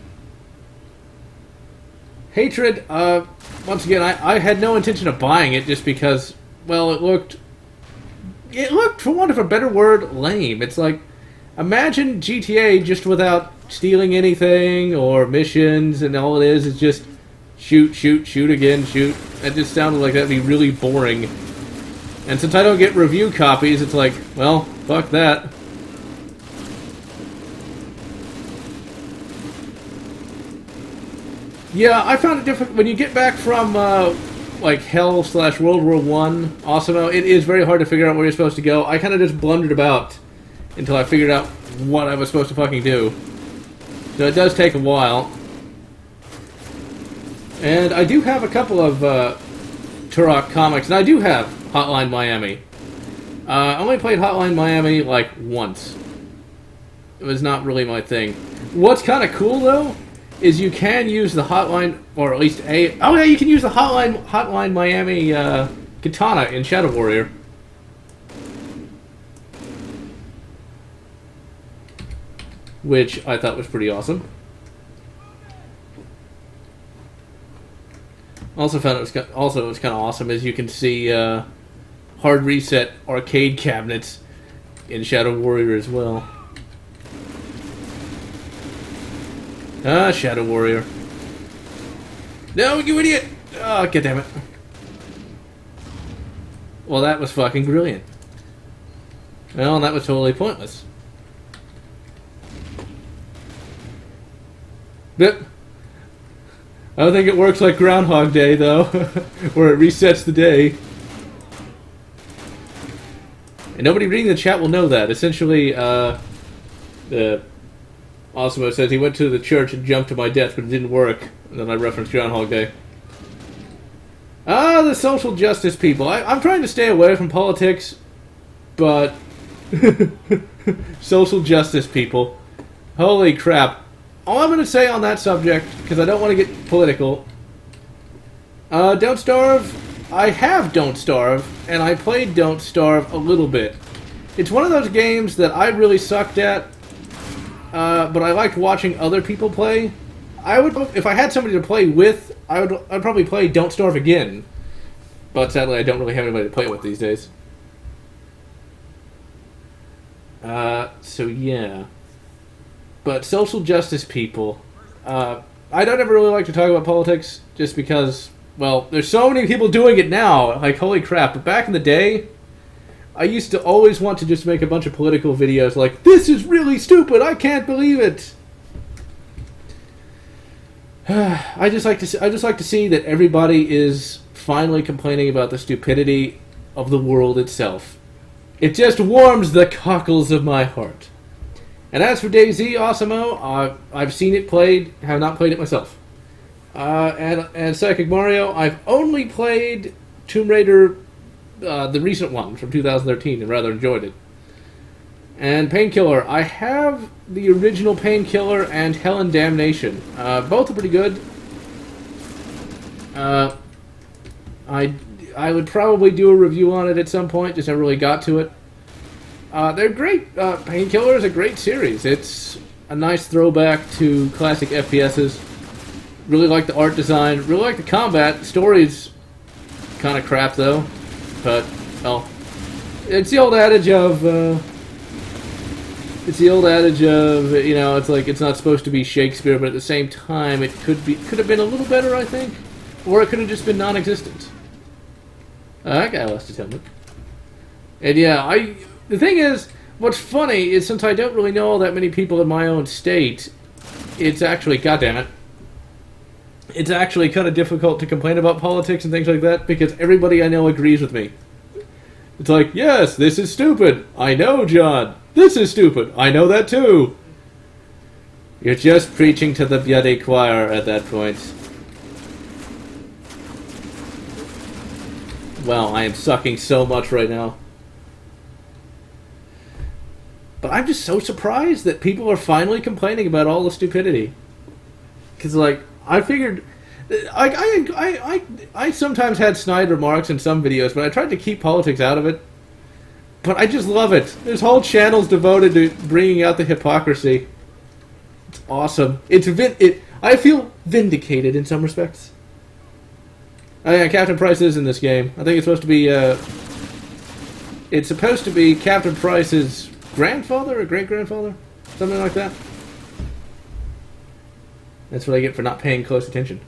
Hatred, once again, I had no intention of buying it just because, well, it looked, for want of a better word, lame. It's like, imagine GTA just without stealing anything or missions, and all it is just shoot, shoot, shoot again, shoot. That just sounded like that'd be really boring. And since I don't get review copies, it's like, well, fuck that. Yeah, I found it difficult when you get back from like Hell/World War I. Also, it is very hard to figure out where you're supposed to go. I kind of just blundered about until I figured out what I was supposed to fucking do. So it does take a while. And I do have a couple of Turok comics, and I do have Hotline Miami. I only played Hotline Miami like once. It was not really my thing. What's kind of cool though is you can use the Hotline, or at least oh yeah, you can use the Hotline Miami katana in Shadow Warrior. Which I thought was pretty awesome. Also found it was kind of awesome, as you can see hard reset arcade cabinets in Shadow Warrior as well. Ah, Shadow Warrior. No, you idiot! Oh, God damn it. Well, that was fucking brilliant. Well, that was totally pointless. But I don't think it works like Groundhog Day, though, where it resets the day. And nobody reading the chat will know that. Essentially, the Osmo says he went to the church and jumped to my death, but it didn't work. And then I referenced Groundhog Day. Ah, the social justice people. I'm trying to stay away from politics, but social justice people. Holy crap. All I'm going to say on that subject, because I don't want to get political, Don't Starve, I have Don't Starve, and I played Don't Starve a little bit. It's one of those games that I really sucked at, but I liked watching other people play. If I had somebody to play with, I'd probably play Don't Starve again. But sadly, I don't really have anybody to play with these days. So yeah. But social justice people, I don't ever really like to talk about politics, just because, well, there's so many people doing it now, like, holy crap. But back in the day, I used to always want to just make a bunch of political videos like, this is really stupid, I can't believe it. I just like to see that everybody is finally complaining about the stupidity of the world itself. It just warms the cockles of my heart. And as for DayZ, Osimo, I've seen it played, have not played it myself. And Psychic Mario, I've only played Tomb Raider, the recent one from 2013, and rather enjoyed it. And Painkiller, I have the original Painkiller and Hell and Damnation. Both are pretty good. I would probably do a review on it at some point, just never really got to it. They're great. Painkiller is a great series. It's a nice throwback to classic FPSs. Really like the art design. Really like the combat. The story's kind of crap, though. But, well, it's the old adage of, you know, it's like it's not supposed to be Shakespeare, but at the same time, it could have been a little better, I think. Or it could have just been non-existent. That guy lost his helmet. And yeah, the thing is, what's funny is since I don't really know all that many people in my own state, it's actually, goddammit, it's actually kind of difficult to complain about politics and things like that because everybody I know agrees with me. It's like, yes, this is stupid. I know, John. This is stupid. I know that too. You're just preaching to the bloody choir at that point. Well, I am sucking so much right now. But I'm just so surprised that people are finally complaining about all the stupidity. Because, like, I figured... I sometimes had snide remarks in some videos, but I tried to keep politics out of it. But I just love it. There's whole channels devoted to bringing out the hypocrisy. It's awesome. I feel vindicated in some respects. Yeah, Captain Price is in this game. I think it's supposed to be, it's supposed to be Captain Price's grandfather or great-grandfather? Something like that. That's what I get for not paying close attention.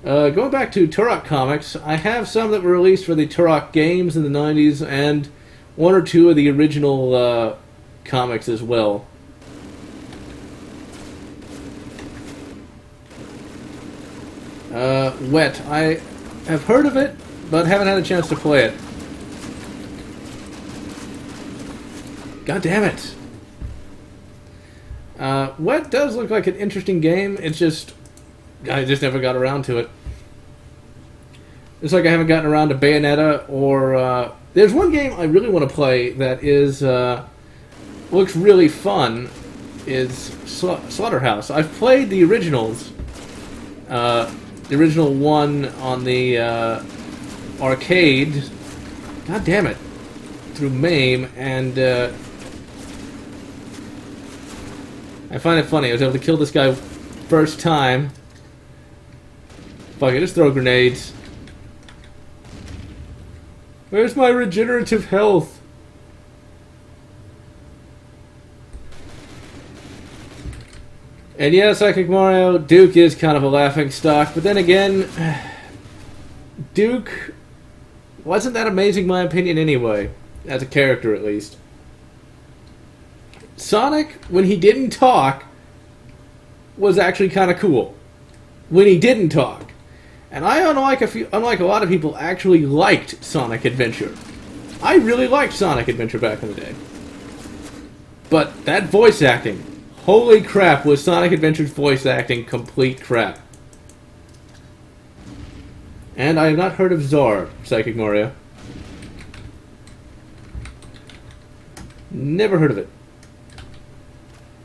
Going back to Turok comics, I have some that were released for the Turok games in the 90s, and one or two of the original comics as well. Wet. I have heard of it, but haven't had a chance to play it. God damn it. Wet does look like an interesting game. It's just... I just never got around to it. It's like I haven't gotten around to Bayonetta or... there's one game I really want to play that is... looks really fun, is Slaughterhouse. I've played the originals. The original one on the arcade. God damn it. Through MAME, and I find it funny. I was able to kill this guy first time. Fuck it, just throw grenades. Where's my regenerative health? And yeah, Psychic Mario, Duke is kind of a laughing stock, but then again, Duke wasn't that amazing in my opinion anyway, as a character at least. Sonic, when he didn't talk, was actually kind of cool. When he didn't talk. And I, unlike a lot of people, actually liked Sonic Adventure. I really liked Sonic Adventure back in the day. But that voice acting, holy crap, was Sonic Adventure's voice acting complete crap. And I have not heard of Czar, Psychic Mario. Never heard of it.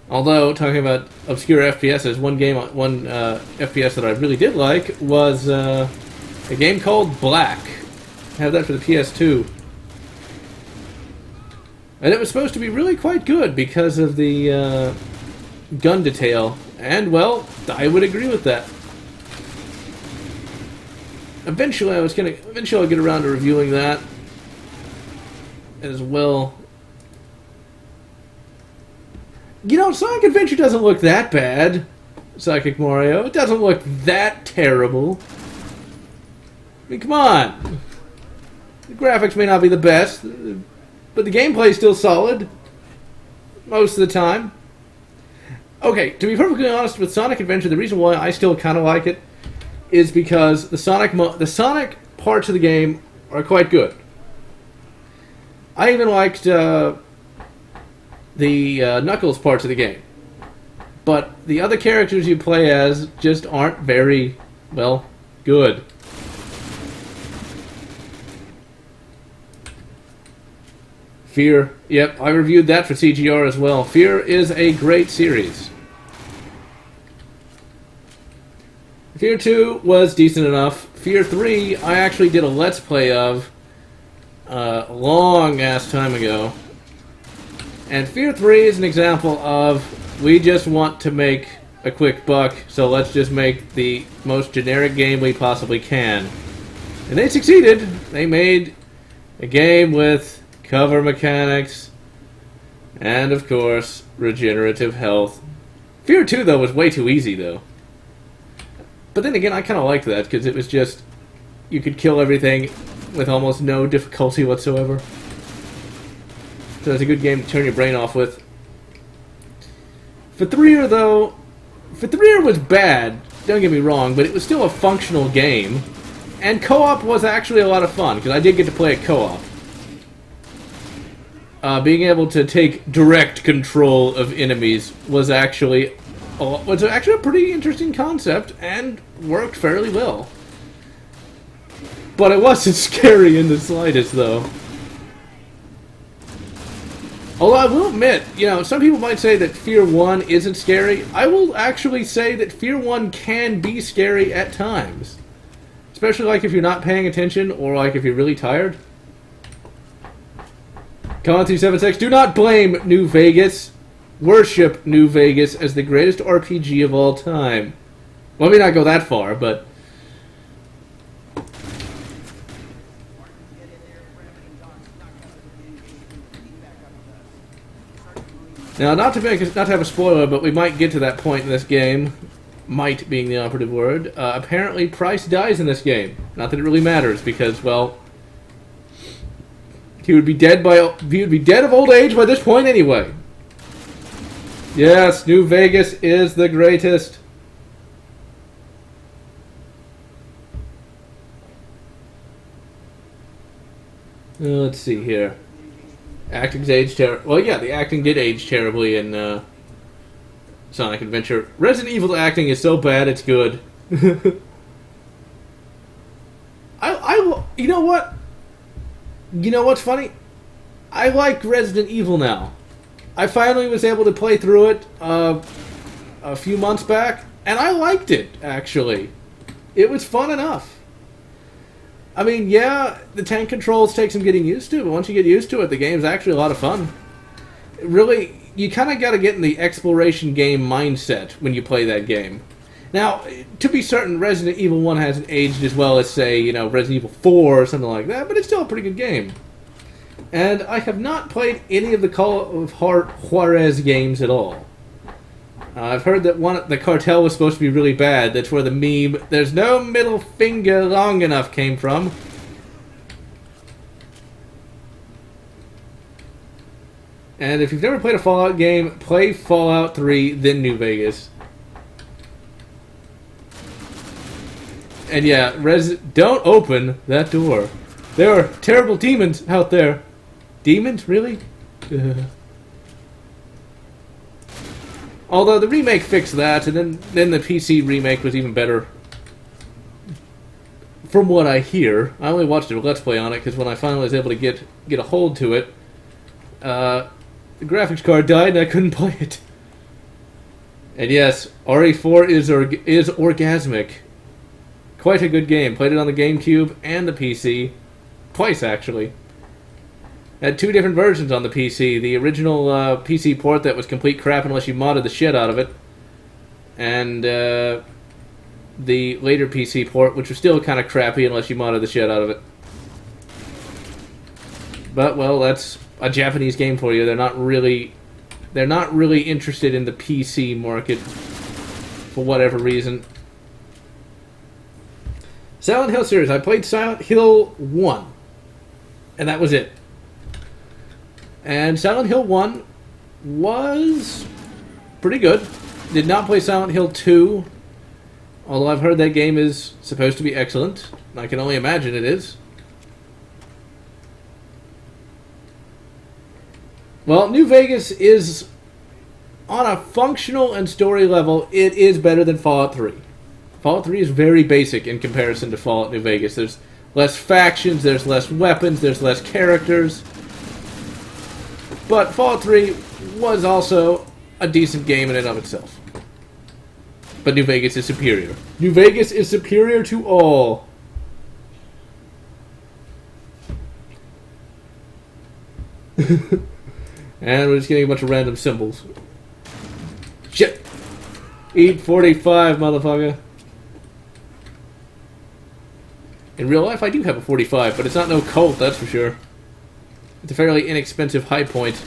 Although, talking about obscure FPSs, one FPS that I really did like was a game called Black. I have that for the PS2. And it was supposed to be really quite good because of the gun detail. And, well, I would agree with that. Eventually I'll get around to reviewing that as well. You know, Sonic Adventure doesn't look that bad, Psychic Mario. It doesn't look that terrible. I mean, come on. The graphics may not be the best, but the gameplay is still solid most of the time. Okay, to be perfectly honest with Sonic Adventure, the reason why I still kind of like it is because the Sonic parts of the game are quite good. I even liked the Knuckles parts of the game. But the other characters you play as just aren't very, well, good. Fear. Yep, I reviewed that for CGR as well. Fear is a great series. Fear 2 was decent enough. Fear 3, I actually did a Let's Play of a long-ass time ago. And Fear 3 is an example of, we just want to make a quick buck, so let's just make the most generic game we possibly can. And they succeeded. They made a game with cover mechanics, and of course, regenerative health. Fear 2, though, was way too easy, though. But then again, I kind of liked that, because it was just, you could kill everything with almost no difficulty whatsoever. So it's a good game to turn your brain off with. Fthreer, though, Fthreer was bad, don't get me wrong, but it was still a functional game. And co-op was actually a lot of fun, because I did get to play it co-op. Being able to take direct control of enemies was actually a pretty interesting concept, and worked fairly well. But it wasn't scary in the slightest, though. Although I will admit, you know, some people might say that Fear 1 isn't scary. I will actually say that Fear 1 can be scary at times. Especially like if you're not paying attention, or like if you're really tired. Con376, do not blame New Vegas. Worship New Vegas as the greatest RPG of all time. Well, let me not go that far, but... Now, not to have a spoiler, but we might get to that point in this game. Might being the operative word. Apparently, Price dies in this game. Not that it really matters, because, well, he would be dead of old age by this point anyway. Yes, New Vegas is the greatest. Let's see here. Acting's aged terribly. Well, yeah, the acting did age terribly in Sonic Adventure. Resident Evil acting is so bad, it's good. I You know what? You know what's funny? I like Resident Evil now. I finally was able to play through it a few months back, and I liked it, actually. It was fun enough. I mean, yeah, the tank controls take some getting used to, but once you get used to it, the game's actually a lot of fun. Really, you kind of got to get in the exploration game mindset when you play that game. Now, to be certain, Resident Evil 1 hasn't aged as well as, say, you know, Resident Evil 4 or something like that, but it's still a pretty good game. And I have not played any of the Call of Juarez games at all. I've heard that the cartel was supposed to be really bad. That's where the meme, "there's no middle finger long enough" came from. And if you've never played a Fallout game, play Fallout 3, then New Vegas. And yeah, don't open that door. There are terrible demons out there. Demons? Really? Although the remake fixed that, and then the PC remake was even better. From what I hear. I only watched a Let's Play on it, because when I finally was able to get a hold to it, the graphics card died and I couldn't play it. And yes, RE4 is orgasmic. Quite a good game. Played it on the GameCube and the PC. Twice, actually. Had two different versions on the PC. The original PC port that was complete crap unless you modded the shit out of it. And the later PC port, which was still kind of crappy unless you modded the shit out of it. But, well, that's a Japanese game for you. They're not really interested in the PC market for whatever reason. Silent Hill series. I played Silent Hill 1. And that was it. And Silent Hill 1 was pretty good. Did not play Silent Hill 2. Although I've heard that game is supposed to be excellent. I can only imagine it is. Well, New Vegas is, on a functional and story level, it is better than Fallout 3. Fallout 3 is very basic in comparison to Fallout New Vegas. There's less factions, there's less weapons, there's less characters. But Fallout 3 was also a decent game in and of itself. But New Vegas is superior. New Vegas is superior to all. And we're just getting a bunch of random symbols. Shit! Eat 45, motherfucker. In real life, I do have a 45, but it's not no Colt, that's for sure. It's a fairly inexpensive high point.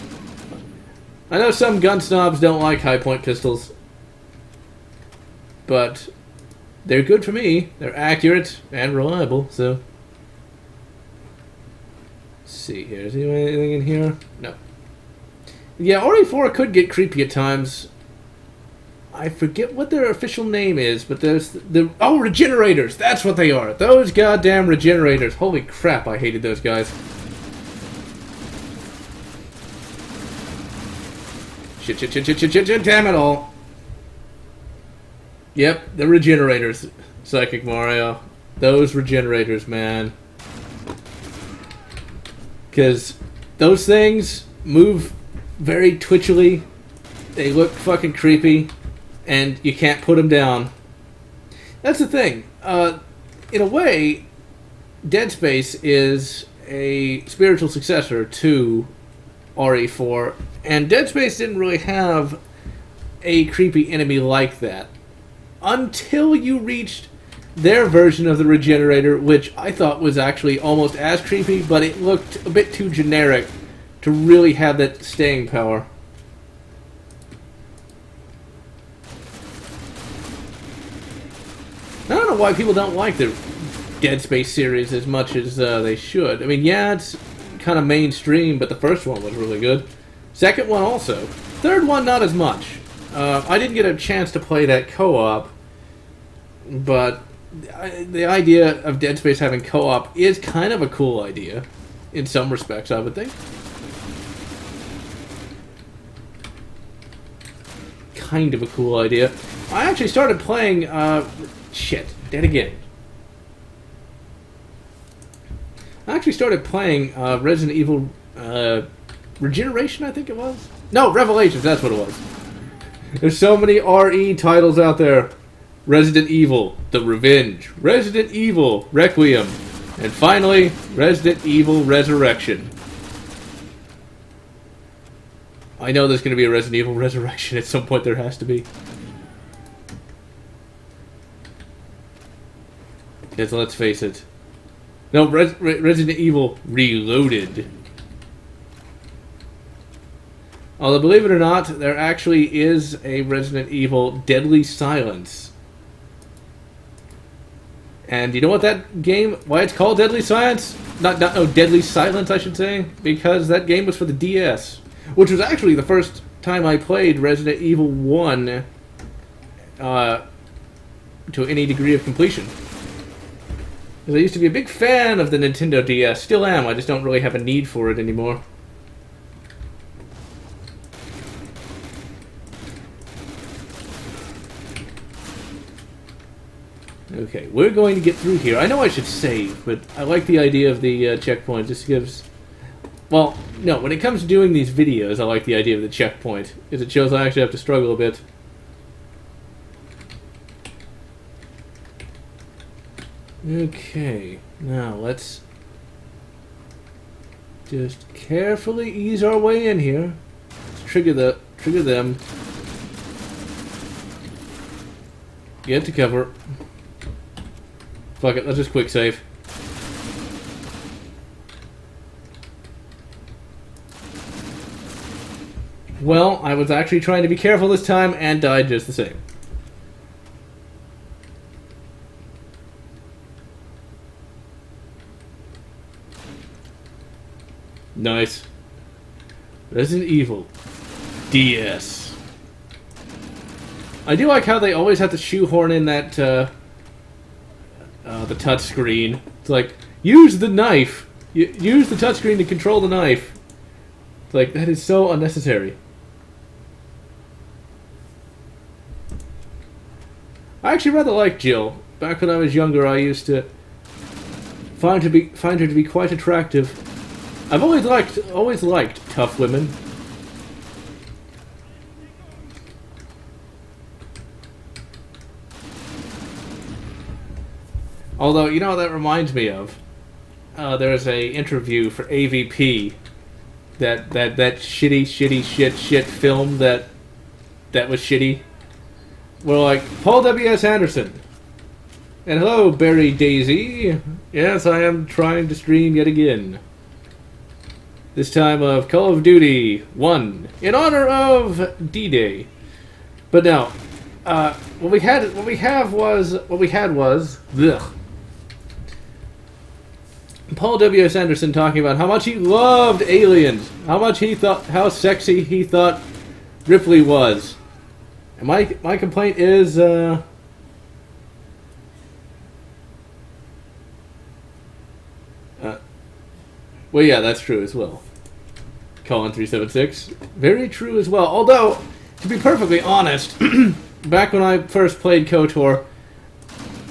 I know some gun snobs don't like high point pistols, but they're good for me. They're accurate and reliable, so. Let's see here. Is there anything in here? No. Yeah, RE4 could get creepy at times. I forget what their official name is, but there's the... Oh, Regenerators! That's what they are! Those goddamn Regenerators. Holy crap, I hated those guys. Shit, damn it all. Yep, the Regenerators, Psychic Mario. Those Regenerators, man. Because those things move very twitchily. They look fucking creepy. And you can't put them down. That's the thing. In a way, Dead Space is a spiritual successor to RE4. And Dead Space didn't really have a creepy enemy like that. Until you reached their version of the Regenerator, which I thought was actually almost as creepy, but it looked a bit too generic to really have that staying power. I don't know why people don't like the Dead Space series as much as they should. I mean, yeah, it's kind of mainstream, but the first one was really good. Second one also. Third one, not as much. I didn't get a chance to play that co-op, but the idea of Dead Space having co-op is kind of a cool idea, in some respects, I would think. Kind of a cool idea. I actually started playing, shit, dead again. I actually started playing Resident Evil Regeneration, I think it was. No, Revelations, that's what it was. There's so many RE titles out there. Resident Evil, The Revenge. Resident Evil, Requiem. And finally, Resident Evil Resurrection. I know there's going to be a Resident Evil Resurrection at some point. There has to be. Because let's face it. No, Resident Evil Reloaded. Although, believe it or not, there actually is a Resident Evil Deadly Silence. And you know what that game, why it's called Deadly Silence? Deadly Silence, I should say. Because that game was for the DS. Which was actually the first time I played Resident Evil 1 to any degree of completion. Because I used to be a big fan of the Nintendo DS. Still am, I just don't really have a need for it anymore. Okay, we're going to get through here. I know I should save, but I like the idea of the checkpoint. Just gives... Well, no, when it comes to doing these videos, I like the idea of the checkpoint, because it shows I actually have to struggle a bit. Okay, now let's just carefully ease our way in here. Let's trigger them. Get to cover. Fuck it, let's just quick save. Well, I was actually trying to be careful this time and died just the same. Nice. Resident Evil DS. I do like how they always have to shoehorn in that, the touchscreen. It's like, use the knife! Use the touchscreen to control the knife. It's like, that is so unnecessary. I actually rather like Jill. Back when I was younger, I used to find her to be quite attractive. I've always liked tough women. Although, you know what that reminds me of? There's a interview for AVP. That shit film that was shitty. We're like, Paul W.S. Anderson. And hello, Barry Daisy. Yes, I am trying to stream yet again. This time of Call of Duty 1 in honor of D-Day. But no, what we had was ugh. Paul W.S. Anderson talking about how much he loved Aliens, how sexy he thought Ripley was. And my complaint is well, yeah, that's true as well. Colin 376, very true as well. Although, to be perfectly honest, back when I first played KOTOR,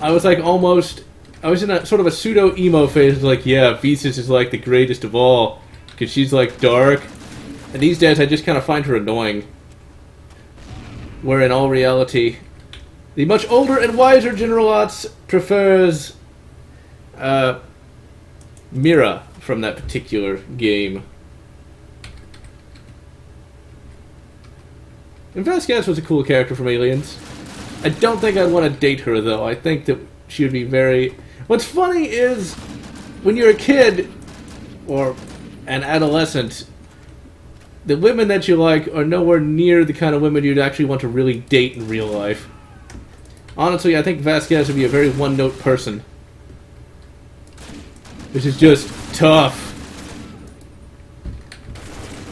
I was like I was in a sort of a pseudo-emo phase. Like, yeah, Visas is like the greatest of all, because she's like dark. And these days I just kind of find her annoying. Where in all reality, the much older and wiser General Lotz prefers Mira from that particular game. And Vasquez was a cool character from Aliens. I don't think I'd want to date her, though. I think that she would be very... What's funny is, when you're a kid, or an adolescent, the women that you like are nowhere near the kind of women you'd actually want to really date in real life. Honestly, I think Vasquez would be a very one-note person. Which is just tough.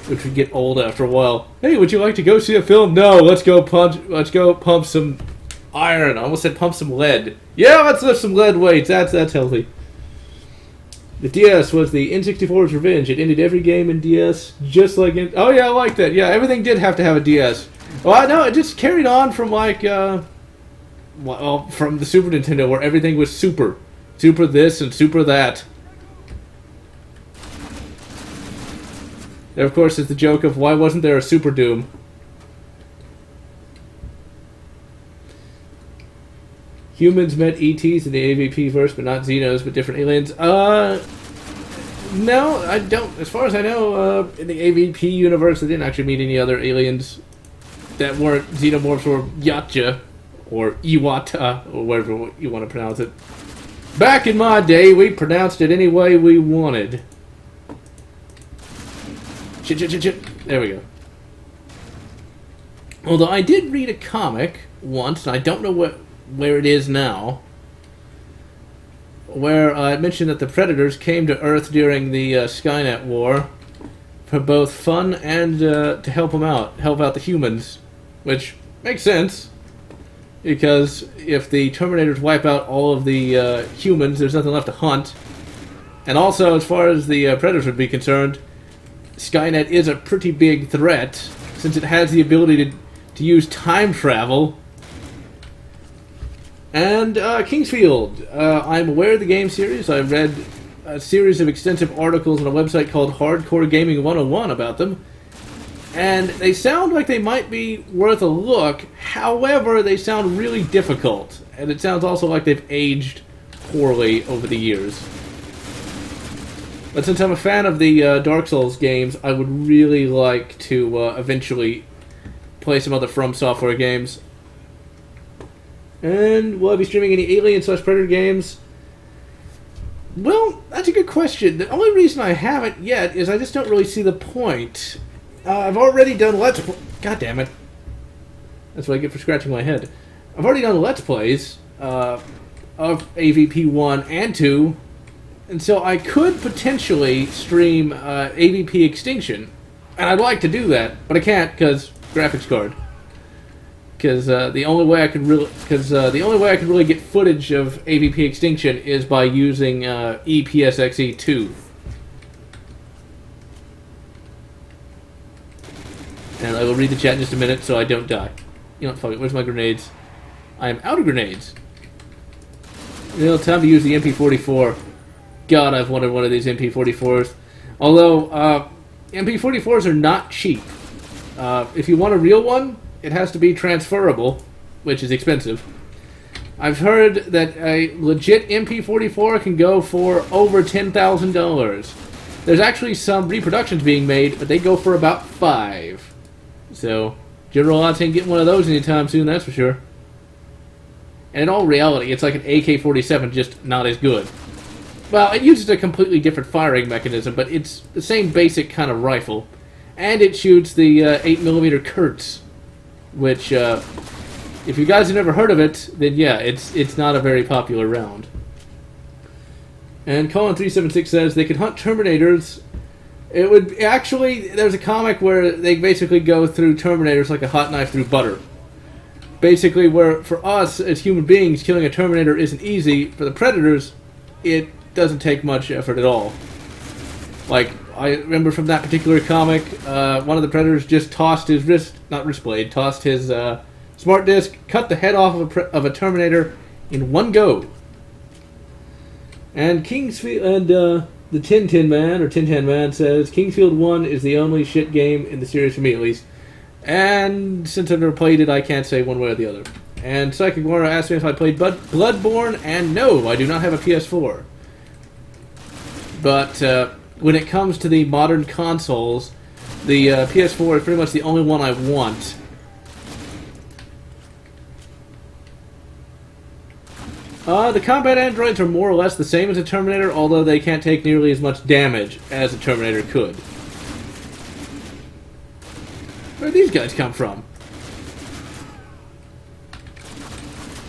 Which would get old after a while. Hey, would you like to go see a film? No, let's go pump some iron. I almost said pump some lead. Yeah, let's lift some lead weights. That's healthy. The DS was the N64's revenge. It ended every game in DS, just like in... Oh yeah, I like that. Yeah, everything did have to have a DS. Well, I know, it just carried on from like, well, from the Super Nintendo, where everything was super. Super this and super that. There, of course, is the joke of why wasn't there a Super Doom? Humans met ETs in the AVP verse, but not Xenos, but different aliens. No, I don't. As far as I know, in the AVP universe, they didn't actually meet any other aliens that weren't xenomorphs or Yacha or Iwata or whatever you want to pronounce it. Back in my day, we pronounced it any way we wanted. Shit. There we go. Although I did read a comic once, and I don't know where it is now, where I mentioned that the Predators came to Earth during the Skynet War for both fun and to help out the humans, which makes sense, because if the Terminators wipe out all of the humans, there's nothing left to hunt. And also, as far as the Predators would be concerned, Skynet is a pretty big threat, since it has the ability to use time travel. And Kingsfield. I'm aware of the game series. I've read a series of extensive articles on a website called Hardcore Gaming 101 about them. And they sound like they might be worth a look. However, they sound really difficult. And it sounds also like they've aged poorly over the years. But since I'm a fan of the Dark Souls games, I would really like to eventually play some other From Software games. And will I be streaming any Alien/Predator games? Well, that's a good question. The only reason I haven't yet is I just don't really see the point. I've already done Let's Play... God damn it. That's what I get for scratching my head. I've already done Let's Plays of AVP 1 and 2, and so I could potentially stream AVP Extinction. And I'd like to do that, but I can't because graphics card. Because the only way I could really get footage of AVP Extinction is by using EPSXE2. And I will read the chat in just a minute so I don't die. You know what, fuck it, where's my grenades? I am out of grenades. You know, time to use the MP44. God, I've wanted one of these MP44s. Although, MP44s are not cheap. If you want a real one, it has to be transferable, which is expensive. I've heard that a legit MP44 can go for over $10,000. There's actually some reproductions being made, but they go for about $5,000. So, General Lotz ain't getting one of those anytime soon, that's for sure. And in all reality, it's like an AK-47, just not as good. Well, it uses a completely different firing mechanism, but it's the same basic kind of rifle. And it shoots the 8mm Kurtz, which, if you guys have never heard of it, then yeah, it's not a very popular round. And Colin376 says they could hunt Terminators. It would actually, there's a comic where they basically go through Terminators like a hot knife through butter. Basically, where for us as human beings, killing a Terminator isn't easy. For the Predators, it doesn't take much effort at all. Like, I remember from that particular comic, one of the Predators just tossed his tossed his smart disk, cut the head off of a Terminator in one go. And Kingsfield, and the Tin Tin Man says, Kingsfield 1 is the only shit game in the series for me, at least. And since I've never played it, I can't say one way or the other. And Psychic Warner asked me if I played Bloodborne, and no, I do not have a PS4. But when it comes to the modern consoles, the PS4 is pretty much the only one I want. The combat androids are more or less the same as a Terminator, although they can't take nearly as much damage as a Terminator could. Where did these guys come from?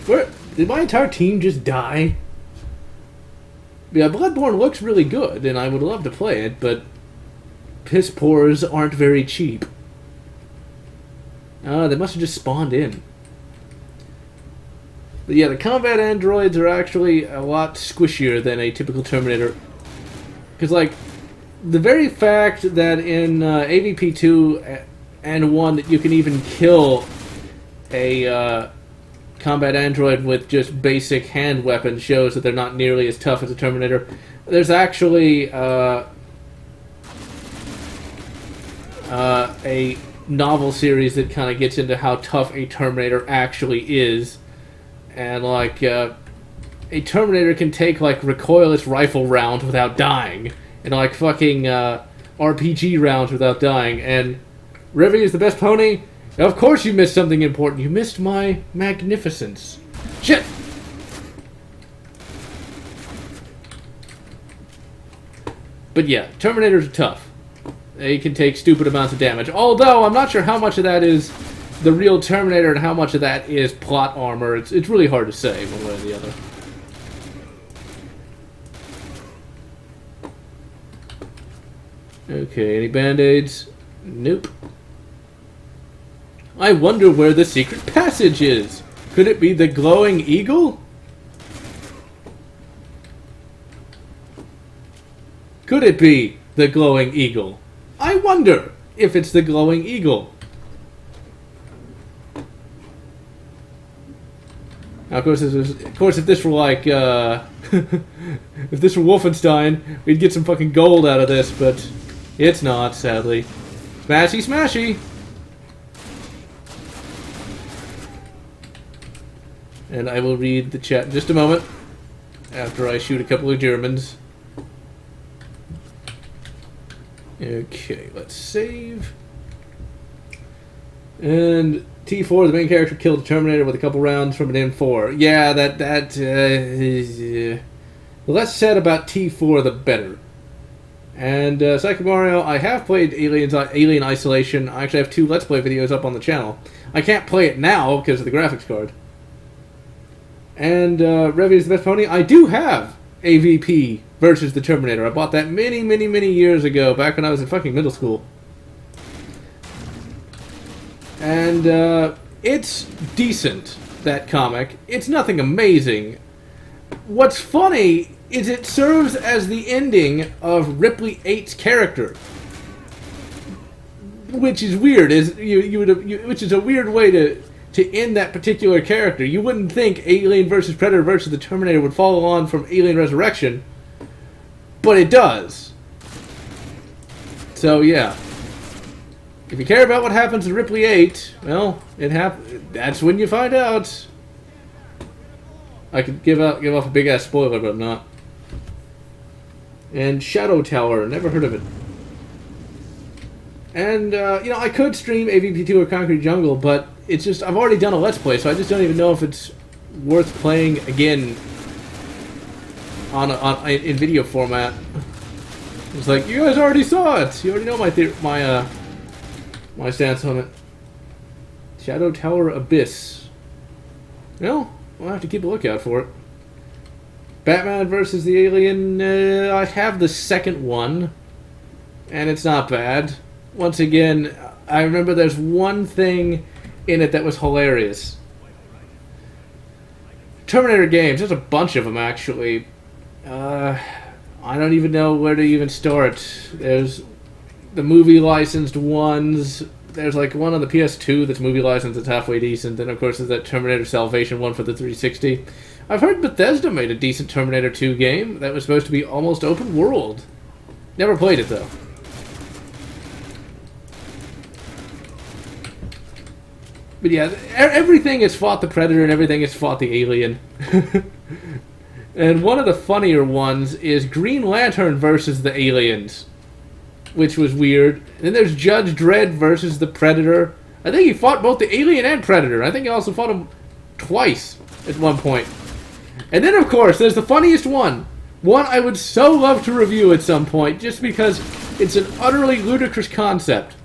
Where did my entire team just die? Yeah, Bloodborne looks really good, and I would love to play it, but piss pours aren't very cheap. They must have just spawned in. But yeah, the combat androids are actually a lot squishier than a typical Terminator. Because, like, the very fact that in AVP 2 and 1 that you can even kill a combat android with just basic hand weapons shows that they're not nearly as tough as a Terminator. There's actually a novel series that kind of gets into how tough a Terminator actually is. And, like, a Terminator can take, like, recoilless rifle rounds without dying. And, like, fucking RPG rounds without dying. And Revy is the best pony? Of course you missed something important. You missed my magnificence. Shit! But yeah, Terminators are tough. They can take stupid amounts of damage. Although, I'm not sure how much of that is the real Terminator and how much of that is plot armor. It's really hard to say one way or the other. Okay, any band-aids? Nope. I wonder where the secret passage is. Could it be the glowing eagle? Could it be the glowing eagle? I wonder if it's the glowing eagle. Now, of course, if this were like, if this were Wolfenstein, we'd get some fucking gold out of this, but it's not, sadly. Smashy, smashy! And I will read the chat in just a moment, after I shoot a couple of Germans. Okay, let's save. And T4, the main character, killed the Terminator with a couple rounds from an M4. Yeah, the less said about T4, the better. And Psycho Mario, I have played Alien Isolation. I actually have 2 Let's Play videos up on the channel. I can't play it now because of the graphics card. And Revy is the best pony. I do have AVP versus the Terminator. I bought that many, many, many years ago, back when I was in fucking middle school. And it's decent, that comic. It's nothing amazing. What's funny is it serves as the ending of Ripley 8's character, which is weird. Which is a weird way to end that particular character. You wouldn't think Alien vs. Predator vs. the Terminator would follow on from Alien Resurrection, but it does. So yeah, if you care about what happens in Ripley 8, well, that's when you find out. I could give off a big ass spoiler, but I'm not. And Shadow Tower, never heard of it. And I could stream AVP2 or Concrete Jungle, but it's just I've already done a Let's Play, so I just don't even know if it's worth playing again in video format. It's like, you guys already saw it. You already know my stance on it. Shadow Tower Abyss. Well, we'll have to keep a lookout for it. Batman versus the Alien. I have the second one, and it's not bad. Once again, I remember there's one thing in it that was hilarious. Terminator games, there's a bunch of them actually. I don't even know where to even start. There's the movie licensed ones. There's like one on the PS2 that's movie licensed that's halfway decent. Then of course there's that Terminator Salvation one for the 360. I've heard Bethesda made a decent Terminator 2 game that was supposed to be almost open world. Never played it though. But yeah, everything has fought the Predator and everything has fought the Alien. And one of the funnier ones is Green Lantern versus the Aliens, which was weird. Then there's Judge Dredd versus the Predator. I think he fought both the Alien and Predator. I think he also fought him twice at one point. And then, of course, there's the funniest one. One I would so love to review at some point, just because it's an utterly ludicrous concept.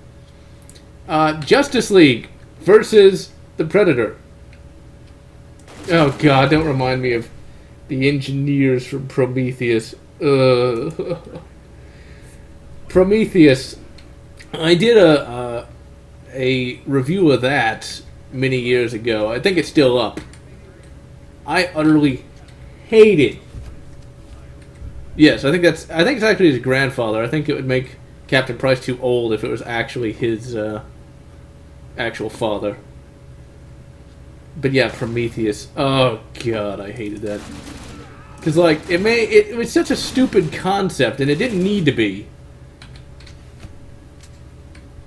Justice League versus the Predator. Oh god, don't remind me of the engineers from Prometheus. Prometheus. I did a review of that many years ago. I think it's still up. I utterly hate it. Yes, I think it's actually his grandfather. I think it would make Captain Price too old if it was actually his actual father. But yeah, Prometheus. Oh god, I hated that. Because like it was such a stupid concept, and it didn't need to be.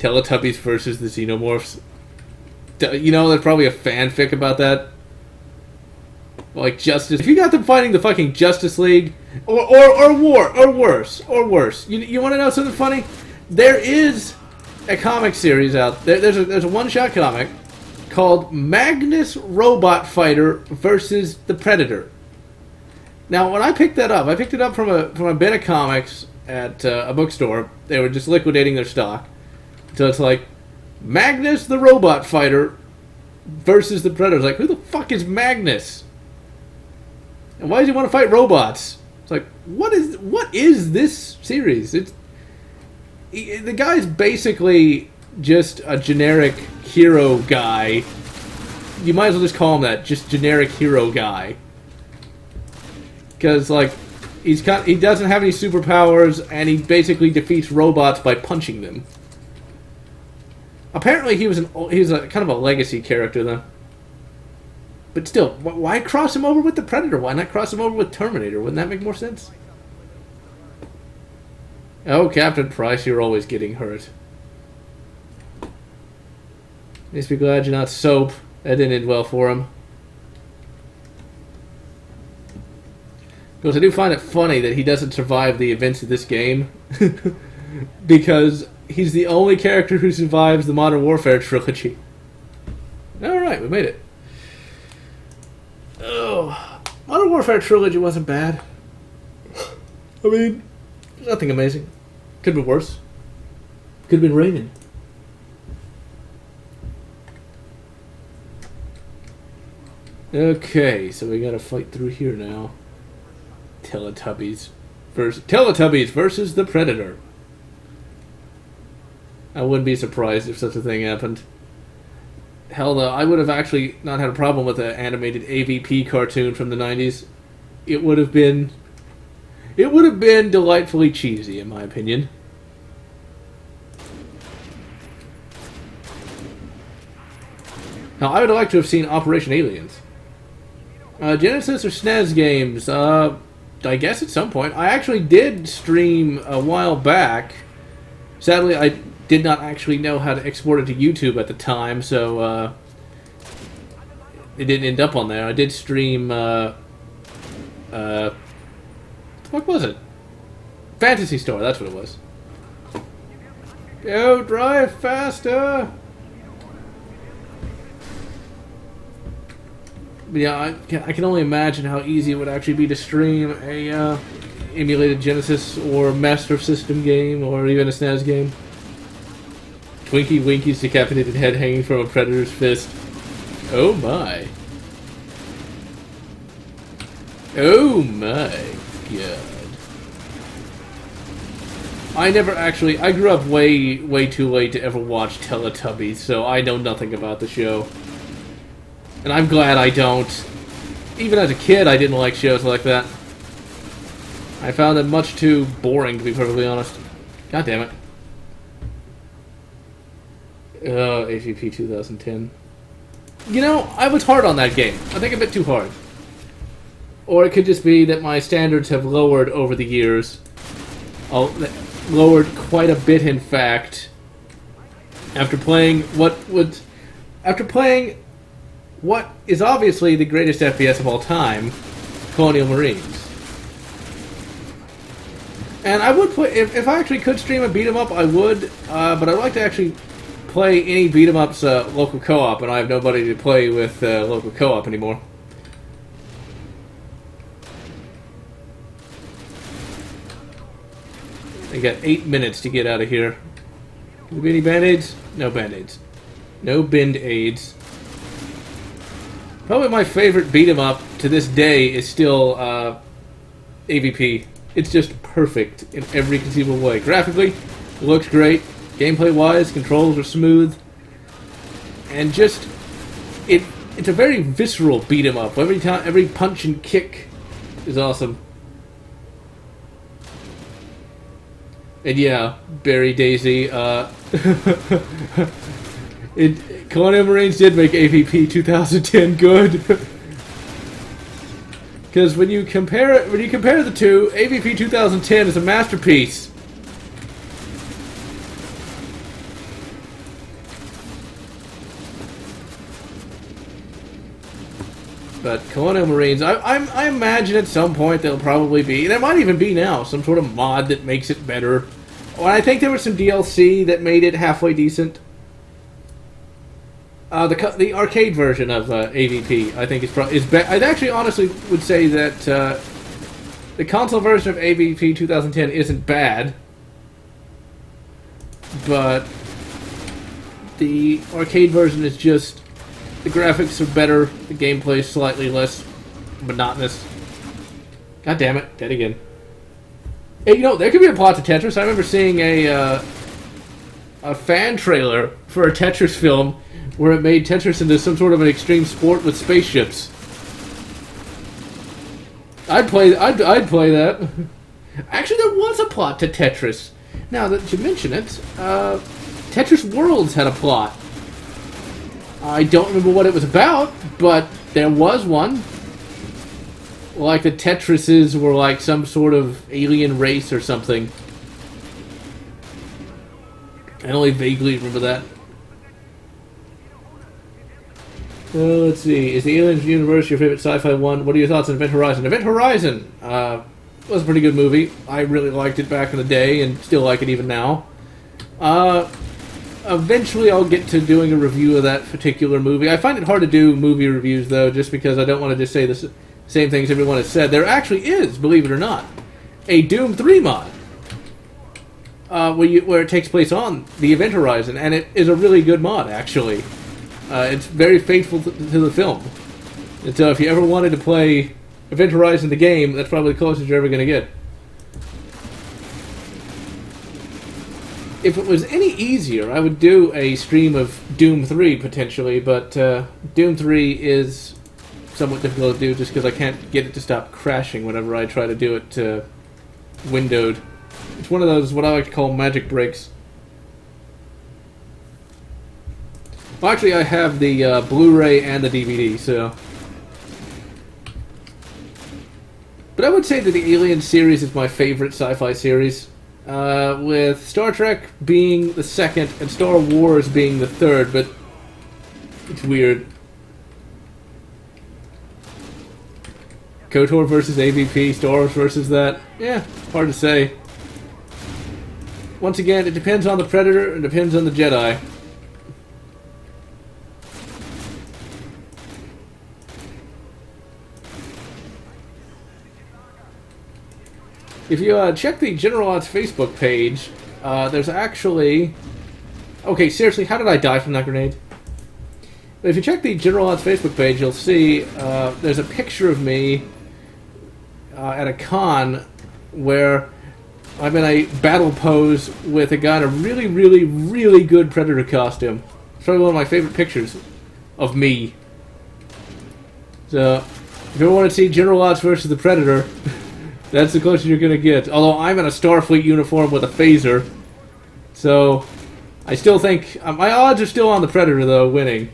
Teletubbies versus the Xenomorphs. You know, there's probably a fanfic about that. Like Justice. If you got them fighting the fucking Justice League, or worse. You want to know something funny? There is a comic series out there. There's a one-shot comic called Magnus Robot Fighter versus the Predator. Now, when I picked that up, I picked it up from a bin of comics at a bookstore. They were just liquidating their stock. So it's like, Magnus the Robot Fighter versus the Predator. It's like, who the fuck is Magnus? And why does he want to fight robots? It's like, what is this series? The guy's basically just a generic hero guy. You might as well just call him that, just generic hero guy. Because, like, he doesn't have any superpowers, and he basically defeats robots by punching them. Apparently, he was a kind of a legacy character, though. But still, why cross him over with the Predator? Why not cross him over with Terminator? Wouldn't that make more sense? Oh, Captain Price, you're always getting hurt. Just be glad you're not Soap. That didn't end well for him. Because I do find it funny that he doesn't survive the events of this game. Because he's the only character who survives the Modern Warfare trilogy. Alright, we made it. Oh, Modern Warfare trilogy wasn't bad. I mean, nothing amazing. Could have been worse. Could have been raining. Okay, so we gotta fight through here now. Teletubbies versus the Predator. I wouldn't be surprised if such a thing happened. Hell, though, I would have actually not had a problem with the animated AVP cartoon from the 90s. It would have been delightfully cheesy, in my opinion. Now, I would have liked to have seen Operation Aliens. Genesis or SNES games, I guess at some point. I actually did stream a while back. Sadly, I did not actually know how to export it to YouTube at the time, so it didn't end up on there. I did stream, what was it? Phantasy Star, that's what it was. Go, drive faster! But yeah, I can only imagine how easy it would actually be to stream a emulated Genesis or Master System game, or even a SNES game. Twinkie Winkie's decapitated head hanging from a predator's fist. Oh my. Oh my god. I grew up way too late to ever watch Teletubbies, so I know nothing about the show. And I'm glad I don't. Even as a kid, I didn't like shows like that. I found them much too boring, to be perfectly honest. God damn it. AVP 2010. You know, I was hard on that game. I think a bit too hard. Or it could just be that my standards have lowered over the years. Lowered quite a bit, in fact. After playing what is obviously the greatest FPS of all time, Colonial Marines. And I would play, if I actually could stream a beat 'em up, I would, but I'd like to actually play any beat 'em ups local co-op, and I have nobody to play with local co-op anymore. I got 8 minutes to get out of here. Will there be any band-aids? No band-aids. No bend-aids. Probably my favorite beat 'em up to this day is still AVP. It's just perfect in every conceivable way. Graphically, it looks great. Gameplay-wise, controls are smooth. And just, it's a very visceral beat 'em up. Every punch and kick is awesome. And yeah, Barry Daisy, Colonial Marines did make AVP 2010 good. Because when you compare the two, AVP 2010 is a masterpiece. But Colonial Marines, I imagine at some point there'll probably be, there might even be now, some sort of mod that makes it better. Well, I think there was some DLC that made it halfway decent. The arcade version of AVP, I think, is better. I actually honestly would say that the console version of AVP 2010 isn't bad, but the arcade version is just, the graphics are better, the gameplay is slightly less monotonous. God damn it, dead again. Hey, you know, there could be a plot to Tetris. I remember seeing a fan trailer for a Tetris film where it made Tetris into some sort of an extreme sport with spaceships. I'd play that. Actually, there was a plot to Tetris. Now that you mention it, Tetris Worlds had a plot. I don't remember what it was about, but there was one. Like the Tetrises were like some sort of alien race or something. I only vaguely remember that. Let's see. Is the Aliens universe your favorite sci-fi one? What are your thoughts on Event Horizon? Event Horizon was a pretty good movie. I really liked it back in the day and still like it even now. Eventually I'll get to doing a review of that particular movie. I find it hard to do movie reviews, though, just because I don't want to just say the same things everyone has said. There actually is, believe it or not, a Doom 3 mod where it takes place on the Event Horizon, and it is a really good mod, actually. It's very faithful to the film. And so if you ever wanted to play Event Horizon the game, that's probably the closest you're ever going to get. If it was any easier, I would do a stream of Doom 3, potentially, but Doom 3 is somewhat difficult to do just because I can't get it to stop crashing whenever I try to do it windowed. It's one of those, what I like to call magic breaks. Well, actually, I have the Blu-ray and the DVD, so... But I would say that the Alien series is my favorite sci-fi series, with Star Trek being the second and Star Wars being the third, but it's weird. KOTOR versus AVP, Star Wars versus that. Yeah, hard to say. Once again, it depends on the Predator and depends on the Jedi. If you check the General Lotz Facebook page, there's actually... Okay, seriously, how did I die from that grenade? But if you check the General Lotz Facebook page, you'll see there's a picture of me at a con where I'm in a battle pose with a guy in a really, really, really good Predator costume. It's probably one of my favorite pictures of me. So, if you ever want to see General Lotz versus the Predator... That's the closest you're going to get. Although I'm in a Starfleet uniform with a phaser. So, I still think... my odds are still on the Predator, though, winning.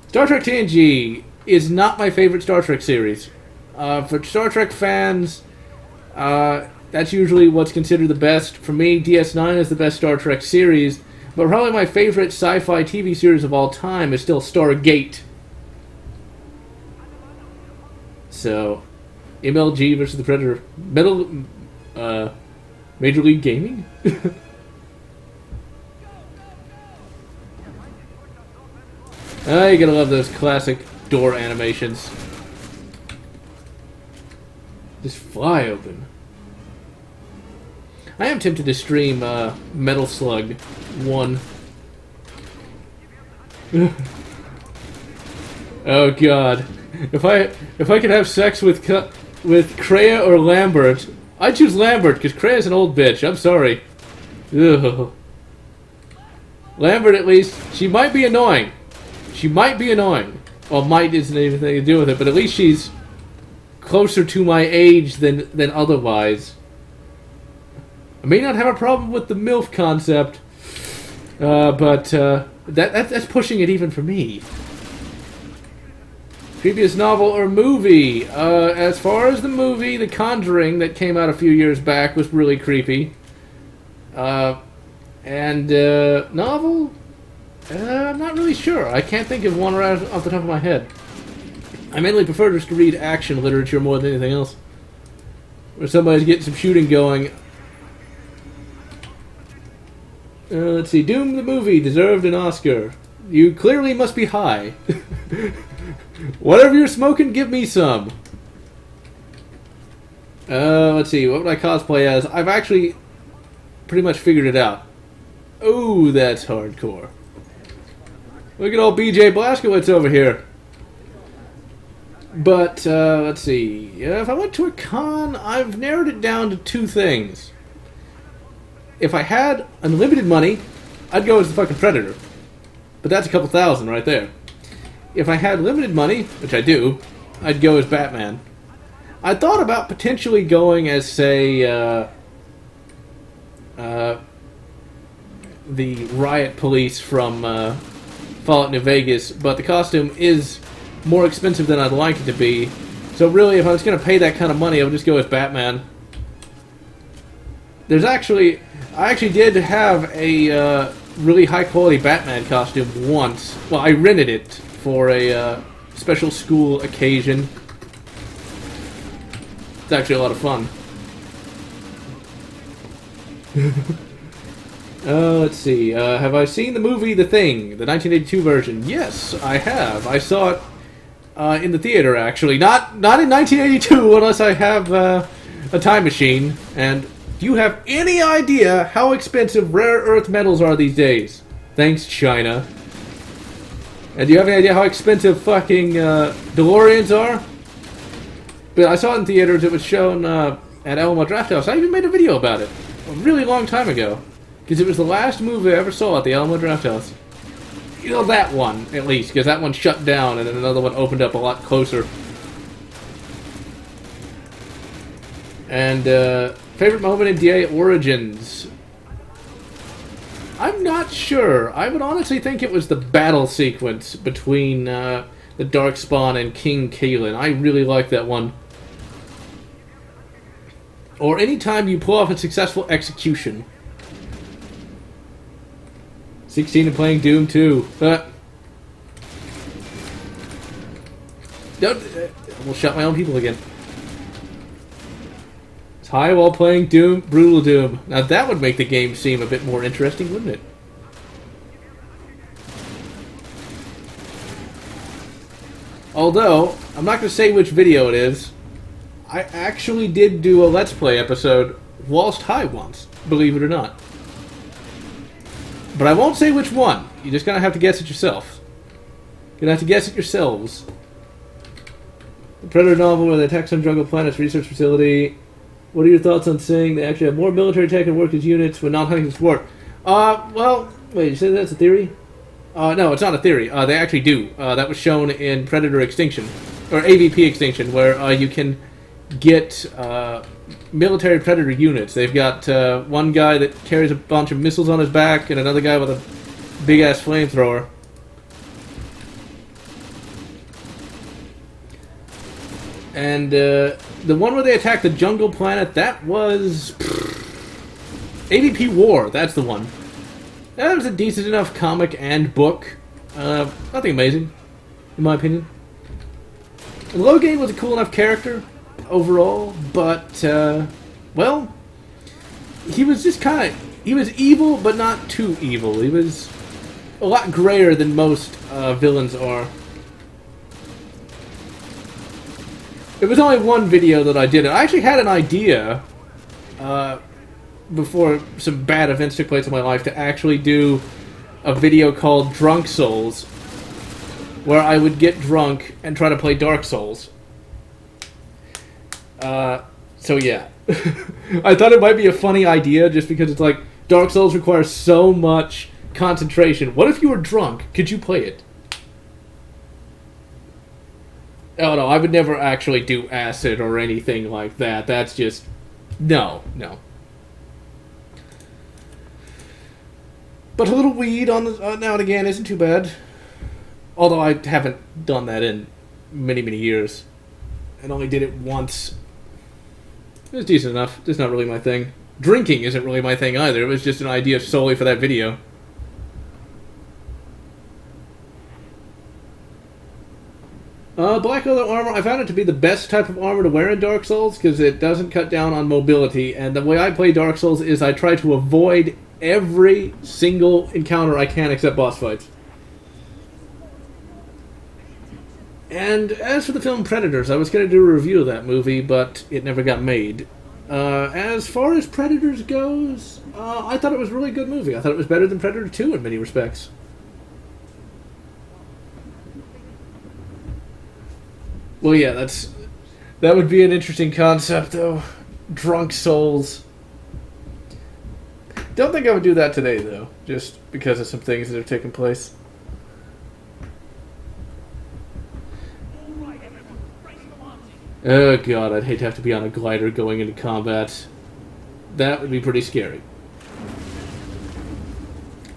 Star Trek TNG is not my favorite Star Trek series. For Star Trek fans, that's usually what's considered the best. For me, DS9 is the best Star Trek series. But probably my favorite sci-fi TV series of all time is still Stargate. So, MLG versus the Predator. Major League Gaming? You gotta love those classic door animations. Just fly open. I am tempted to stream Metal Slug 1. Oh god. If I could have sex with Kreia or Lambert, I'd choose Lambert, because Kreia's an old bitch. I'm sorry. Ugh. Lambert, at least, she might be annoying. She might be annoying. Well, might isn't anything to do with it, but at least she's closer to my age than otherwise. I may not have a problem with the MILF concept, but that's pushing it even for me. Previous novel or movie? As far as the movie, The Conjuring, that came out a few years back, was really creepy. And novel? I'm not really sure. I can't think of one right off the top of my head. I mainly prefer just to read action literature more than anything else. Where somebody's getting some shooting going. Let's see. Doom the movie deserved an Oscar. You clearly must be high. Whatever you're smoking, give me some. Let's see. What would I cosplay as? I've actually pretty much figured it out. Oh, that's hardcore. Look at old BJ Blazkowicz over here. But, let's see. If I went to a con, I've narrowed it down to two things. If I had unlimited money, I'd go as the fucking Predator. But that's a couple thousand right there. If I had limited money, which I do, I'd go as Batman. I thought about potentially going as, say, the riot police from Fallout New Vegas, but the costume is more expensive than I'd like it to be. So really, if I was going to pay that kind of money, I would just go as Batman. I actually did have a really high-quality Batman costume once. Well, I rented it for a special school occasion. It's actually a lot of fun. Let's see. Have I seen the movie The Thing, the 1982 version? Yes, I have. I saw it in the theater, actually. Not in 1982, unless I have a time machine. And do you have any idea how expensive rare earth metals are these days? Thanks, China. And do you have any idea how expensive fucking DeLoreans are? But I saw it in theaters. It was shown at Alamo Drafthouse. I even made a video about it a really long time ago. Because it was the last movie I ever saw at the Alamo Drafthouse. You know, that one, at least. Because that one shut down and then another one opened up a lot closer. And, favorite moment in DA Origins? I'm not sure. I would honestly think it was the battle sequence between the Darkspawn and King Kalen. I really like that one. Or any time you pull off a successful execution. 16 and playing Doom 2. Don't. We'll shut my own people again. It's high while playing Doom, Brutal Doom. Now that would make the game seem a bit more interesting, wouldn't it? Although, I'm not going to say which video it is. I actually did do a Let's Play episode whilst high once, believe it or not. But I won't say which one. You're just going to have to guess it yourself. You're going to have to guess it yourselves. The Predator novel where they attack some jungle planet's research facility. What are your thoughts on saying they actually have more military tech and work as units when not hunting sport? Well, wait, you said that's a theory? No, it's not a theory. They actually do. That was shown in Predator Extinction, or AVP Extinction, where you can get military Predator units. They've got one guy that carries a bunch of missiles on his back and another guy with a big-ass flamethrower. And the one where they attack the jungle planet, that was AVP War. That's the one. That was a decent enough comic and book. Nothing amazing, in my opinion. And Logan was a cool enough character overall, but, well, he was just kind of, he was evil, but not too evil. He was a lot grayer than most villains are. It was only one video that I did. I actually had an idea, before some bad events took place in my life, to actually do a video called Drunk Souls, where I would get drunk and try to play Dark Souls. So yeah. I thought it might be a funny idea, just because it's like, Dark Souls requires so much concentration. What if you were drunk? Could you play it? Oh no, I would never actually do acid or anything like that. That's just... No. But a little weed on the, now and again isn't too bad. Although I haven't done that in many, many years. And only did it once. It was decent enough. Just not really my thing. Drinking isn't really my thing either. It was just an idea solely for that video. Black leather armor, I found it to be the best type of armor to wear in Dark Souls because it doesn't cut down on mobility. And the way I play Dark Souls is I try to avoid every single encounter I can except boss fights. And as for the film Predators, I was going to do a review of that movie, but it never got made. As far as Predators goes, I thought it was a really good movie. I thought it was better than Predator 2 in many respects. Well, yeah, that would be an interesting concept, though. Drunk souls. Don't think I would do that today, though, just because of some things that have taken place. Oh god, I'd hate to have to be on a glider going into combat. That would be pretty scary.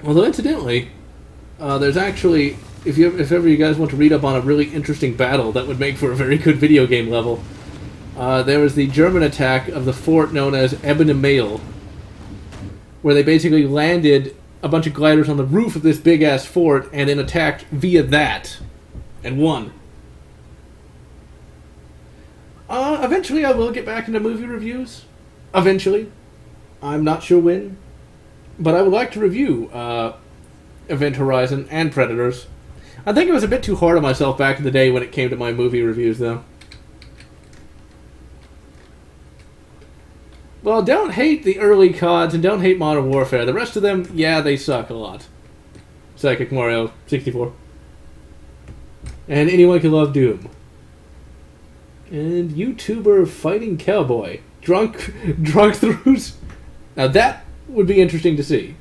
Although, incidentally, there's actually, if ever you guys want to read up on a really interesting battle that would make for a very good video game level, there was the German attack of the fort known as Ebene Mail, where they basically landed a bunch of gliders on the roof of this big-ass fort and then attacked via that, and won. Eventually I will get back into movie reviews. Eventually. I'm not sure when. But I would like to review Event Horizon and Predators. I think I was a bit too hard on myself back in the day when it came to my movie reviews, though. Well, don't hate the early CODs and don't hate Modern Warfare. The rest of them, yeah, they suck a lot. Psychic Mario 64. And anyone can love Doom. And YouTuber Fighting Cowboy. Drunk throughs. Now that would be interesting to see.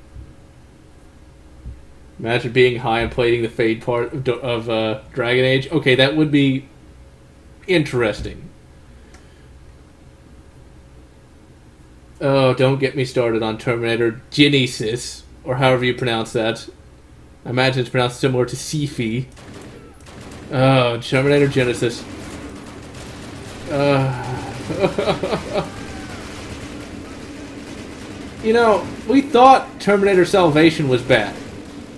Imagine being high and playing the Fade part of Dragon Age. Okay, that would be interesting. Oh, don't get me started on Terminator Genesis, or however you pronounce that. I imagine it's pronounced similar to Sifi. Oh, Terminator Genesis. You know, we thought Terminator Salvation was bad,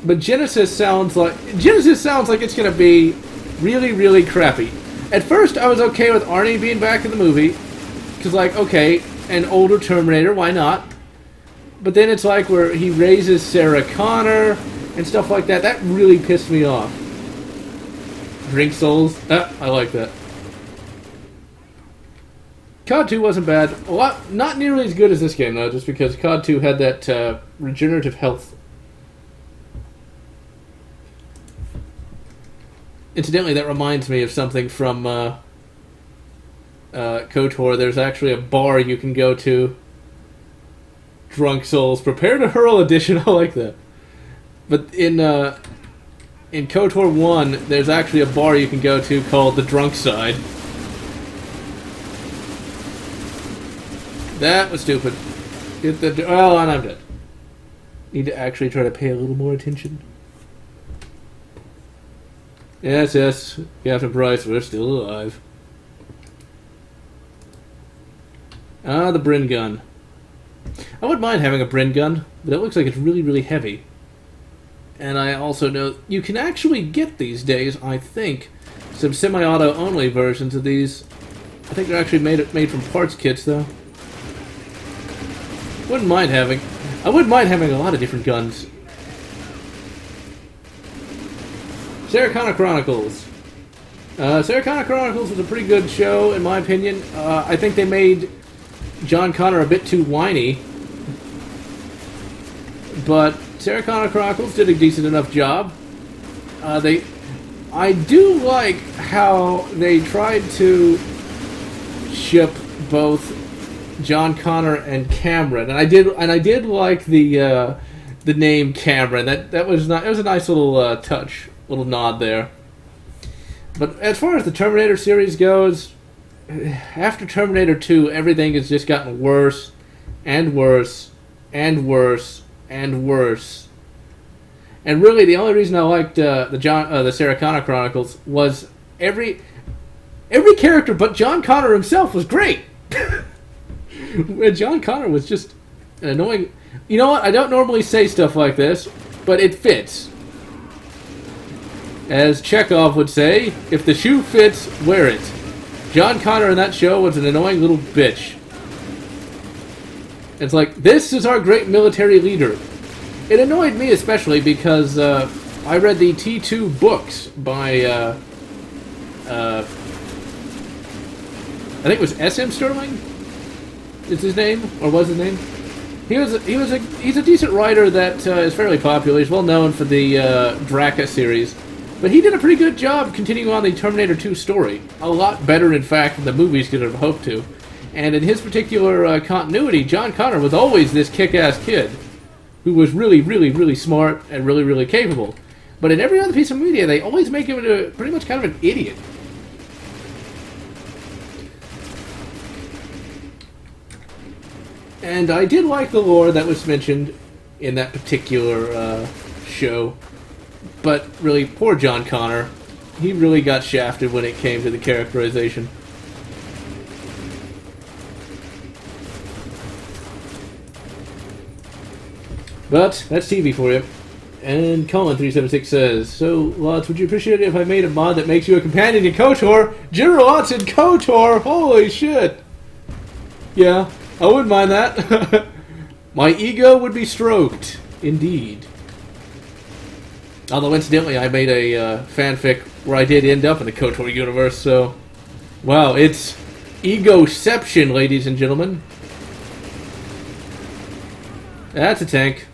but Genesis sounds like it's gonna be really, really crappy. At first, I was okay with Arnie being back in the movie, because like, okay, an older Terminator, why not? But then it's like where he raises Sarah Connor and stuff like that. That really pissed me off. Drink Souls. I like that. COD 2 wasn't bad. Not nearly as good as this game, though, just because COD 2 had that regenerative health. Incidentally, that reminds me of something from KOTOR. There's actually a bar you can go to. Drunk Souls. Prepare to Hurl edition. I like that. But in KOTOR 1, there's actually a bar you can go to called the Drunk Side. That was stupid. Well, and I'm dead. Need to actually try to pay a little more attention. Yes, Captain Price, we're still alive. Ah, the Brin gun. I wouldn't mind having a Brin gun, but it looks like it's really, really heavy. And I also know you can actually get these days, I think, some semi-auto only versions of these. I think they're actually made from parts kits, though. I wouldn't mind having a lot of different guns. Sarah Connor Chronicles. Sarah Connor Chronicles was a pretty good show, in my opinion. I think they made John Connor a bit too whiny. But Sarah Connor Chronicles did a decent enough job. I do like how they tried to ship both John Connor and Cameron, and I did like the name Cameron. It was a nice little touch, little nod there. But as far as the Terminator series goes, after Terminator 2, everything has just gotten worse and worse and worse and worse. And really, the only reason I liked the Sarah Connor Chronicles was every character but John Connor himself was great. John Connor was just an annoying... You know what? I don't normally say stuff like this, but it fits. As Chekhov would say, if the shoe fits, wear it. John Connor in that show was an annoying little bitch. It's like, this is our great military leader. It annoyed me especially because I read the T2 books by, I think it was S.M. Sterling? Is his name? Or was his name? He's a decent writer that is fairly popular. He's well known for the Draka series. But he did a pretty good job continuing on the Terminator 2 story. A lot better, in fact, than the movies could have hoped to. And in his particular continuity, John Connor was always this kick-ass kid who was really, really, really smart and really, really capable. But in every other piece of media, they always make him into pretty much kind of an idiot. And I did like the lore that was mentioned in that particular show. But really, poor John Connor. He really got shafted when it came to the characterization. But that's TV for you. And Colin376 says, so, Lotz, would you appreciate it if I made a mod that makes you a companion in KOTOR? General Lotz in KOTOR! Holy shit! Yeah, I wouldn't mind that. My ego would be stroked. Indeed. Although, incidentally, I made a fanfic where I did end up in the KOTOR universe, so... Wow, it's egoception, ladies and gentlemen. That's a tank.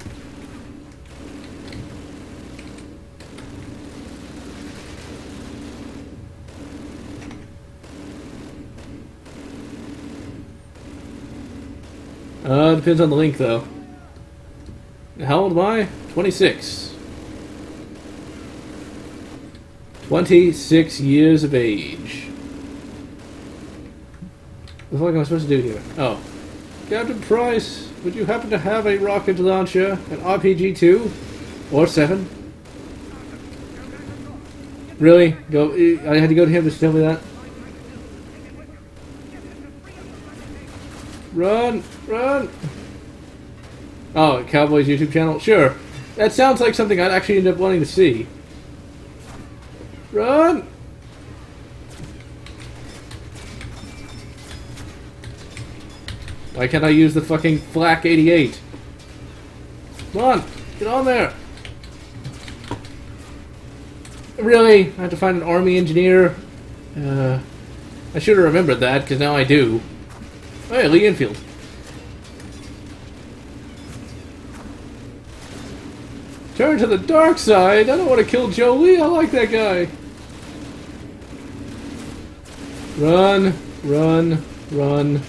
Depends on the link, though. How old am I? 26. 26 years of age. What the fuck am I supposed to do here? Oh. Captain Price, would you happen to have a rocket launcher, an RPG-2? Or 7? Really? Go. I had to go to him to tell me that? Run! Run! Oh, Cowboys YouTube channel? Sure. That sounds like something I'd actually end up wanting to see. Run! Why can't I use the fucking Flak 88? Come on! Get on there! Really? I have to find an army engineer? I should have remembered that, because now I do. Oh yeah, Lee Enfield. Turn to the dark side? I don't want to kill Joe Lee, I like that guy. Run, run, run.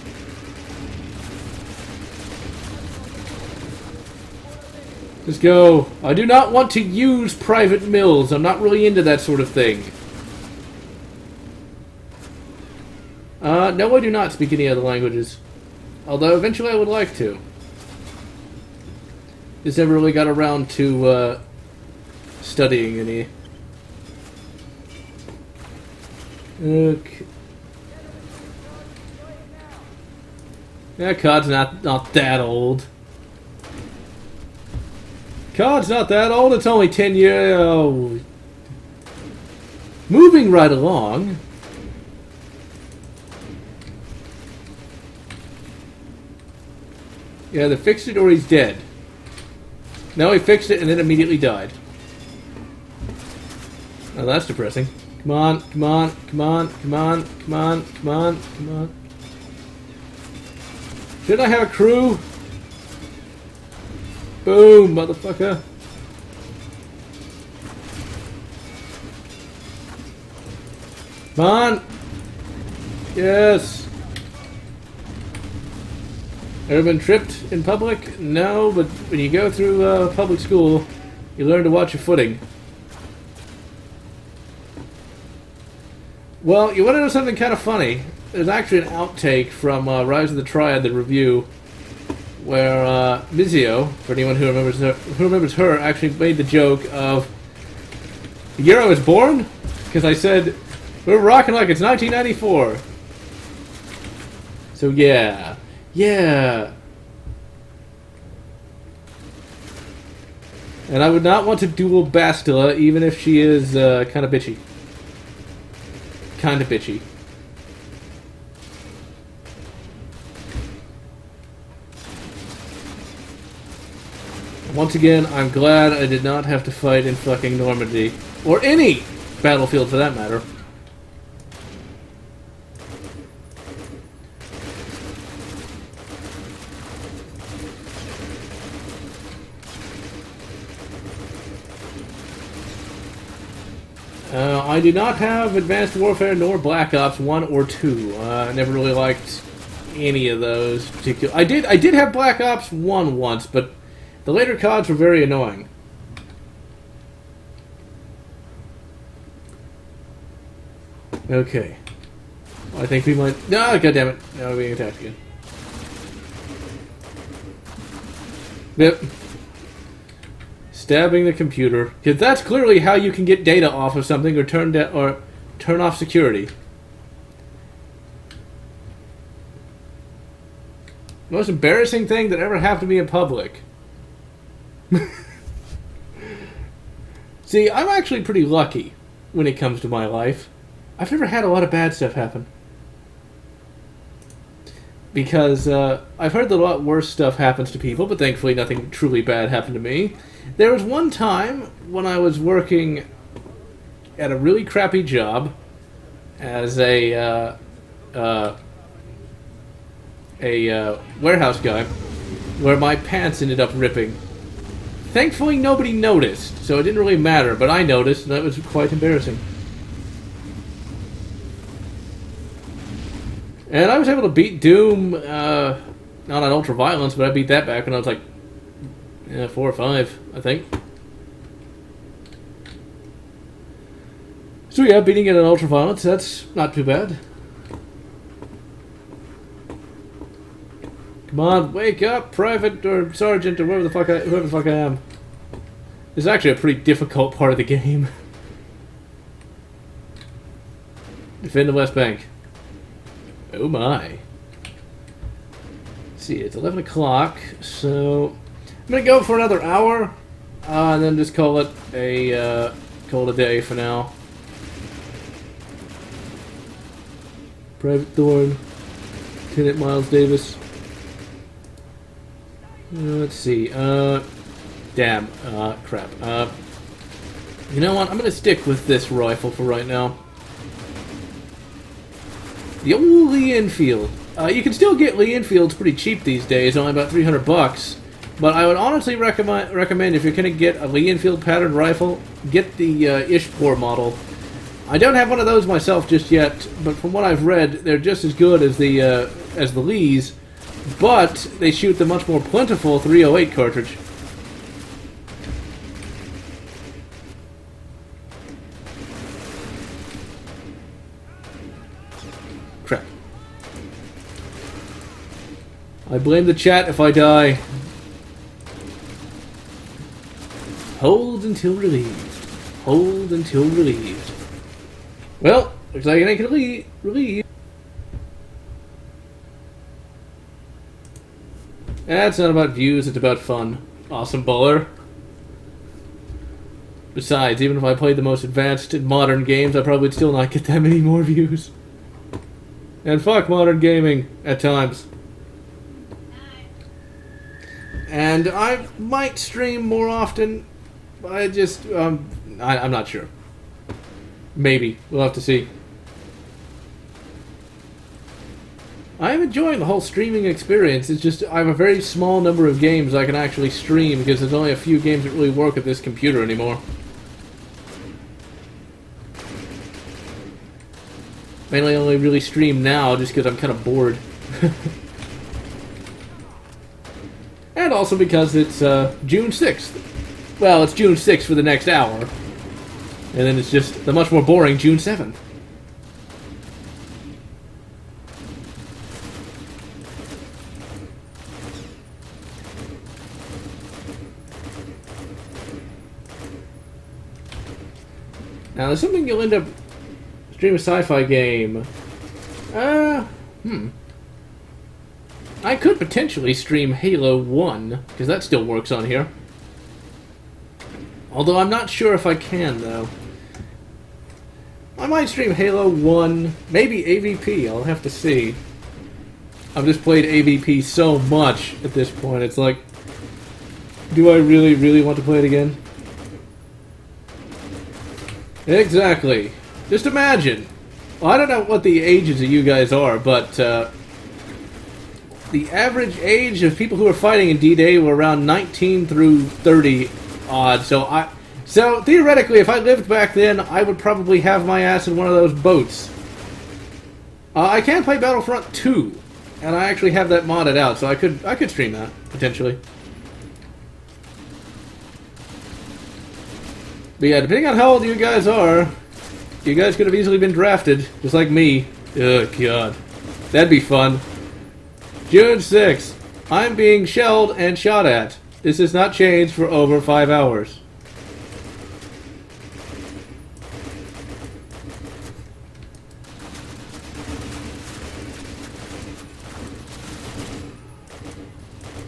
Just go. I do not want to use private mills. I'm not really into that sort of thing. No, I do not speak any other languages. Although eventually I would like to. Just never really got around to studying any. Okay. Yeah, COD's not that old. COD's not that old. It's only 10 years old. Moving right along. Yeah, they fixed it or he's dead. No, he fixed it and then immediately died. Oh, that's depressing. Come on, come on, come on, come on, come on, come on, come on. Shouldn't I have a crew? Boom, motherfucker. Come on. Yes. Ever been tripped in public? No, but when you go through public school, you learn to watch your footing. Well, you want to know something kind of funny? There's actually an outtake from Rise of the Triad, the review, where Mizio, for anyone who remembers her, actually made the joke of the year I was born, because I said we're rocking like it's 1994. So yeah. Yeah. And I would not want to duel Bastila, even if she is kind of bitchy. Kind of bitchy. Once again, I'm glad I did not have to fight in fucking Normandy. Or any battlefield for that matter. I do not have Advanced Warfare nor Black Ops 1 or 2. I never really liked any of those particular. I did have Black Ops 1 once, but the later CODs were very annoying. Okay. I think we might... No, goddammit. No, we're being attacked again. Yep. Stabbing the computer. Because that's clearly how you can get data off of something or turn off security. Most embarrassing thing that ever happened to me in public. See, I'm actually pretty lucky when it comes to my life. I've never had a lot of bad stuff happen. Because I've heard that a lot worse stuff happens to people, but thankfully nothing truly bad happened to me. There was one time when I was working at a really crappy job as a warehouse guy, where my pants ended up ripping. Thankfully nobody noticed, so it didn't really matter, but I noticed, and that was quite embarrassing. And I was able to beat Doom, not on Ultra Violence, but I beat that back when I was like 4 or 5, I think. So yeah, beating it on Ultra Violence, that's not too bad. Come on, wake up, Private or Sergeant or whoever the fuck I am. This is actually a pretty difficult part of the game. Defend the West Bank. Oh my. Let's see, it's 11 o'clock, so I'm gonna go for another hour, and then just call it a day for now. Private Thorne, Lieutenant Miles Davis. Let's see. Damn. Crap. You know what? I'm gonna stick with this rifle for right now. The old Lee Enfield. You can still get Lee Enfields pretty cheap these days, only about $300. But I would honestly recommend if you're gonna get a Lee Enfield pattern rifle, get the Ishpor model. I don't have one of those myself just yet, but from what I've read, they're just as good as the Lees. But they shoot the much more plentiful 308 cartridge. Crap. I blame the chat if I die. Hold until relieved. Hold until relieved. Well, looks like it ain't gonna relieve. It's not about views, it's about fun. Awesome baller. Besides, even if I played the most advanced in modern games, I probably would still not get that many more views. And fuck modern gaming, at times. And I might stream more often, but I just, I'm not sure. Maybe. We'll have to see. I'm enjoying the whole streaming experience. It's just I have a very small number of games I can actually stream because there's only a few games that really work at this computer anymore. Mainly only really stream now just because I'm kind of bored. And also because it's June 6th. Well, it's June 6th for the next hour. And then it's just the much more boring June 7th. Now, there's something you'll end up stream a sci-fi game. I could potentially stream Halo 1, because that still works on here. Although I'm not sure if I can, though. I might stream Halo 1, maybe AVP, I'll have to see. I've just played AVP so much at this point, it's like, do I really, really want to play it again? Exactly. Just imagine. Well, I don't know what the ages of you guys are, but the average age of people who are fighting in D-Day were around 19 through 30 odd. So theoretically, if I lived back then, I would probably have my ass in one of those boats. I can play Battlefront 2, and I actually have that modded out, so I could stream that potentially. But yeah, depending on how old you guys are, you guys could have easily been drafted, just like me. Oh, God. That'd be fun. June 6th. I'm being shelled and shot at. This has not changed for over 5 hours.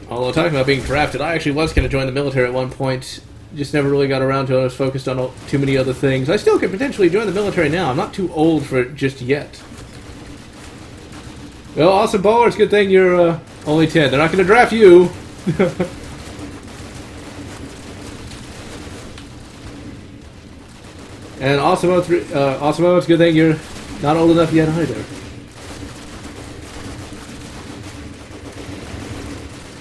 Although, talking about being drafted, I actually was going to join the military at one point. Just never really got around to it. I was focused on too many other things. I still could potentially join the military now. I'm not too old for it just yet. Well, Awesome Baller, it's a good thing you're only 10. They're not going to draft you. And Awesome, it's a good thing you're not old enough yet either.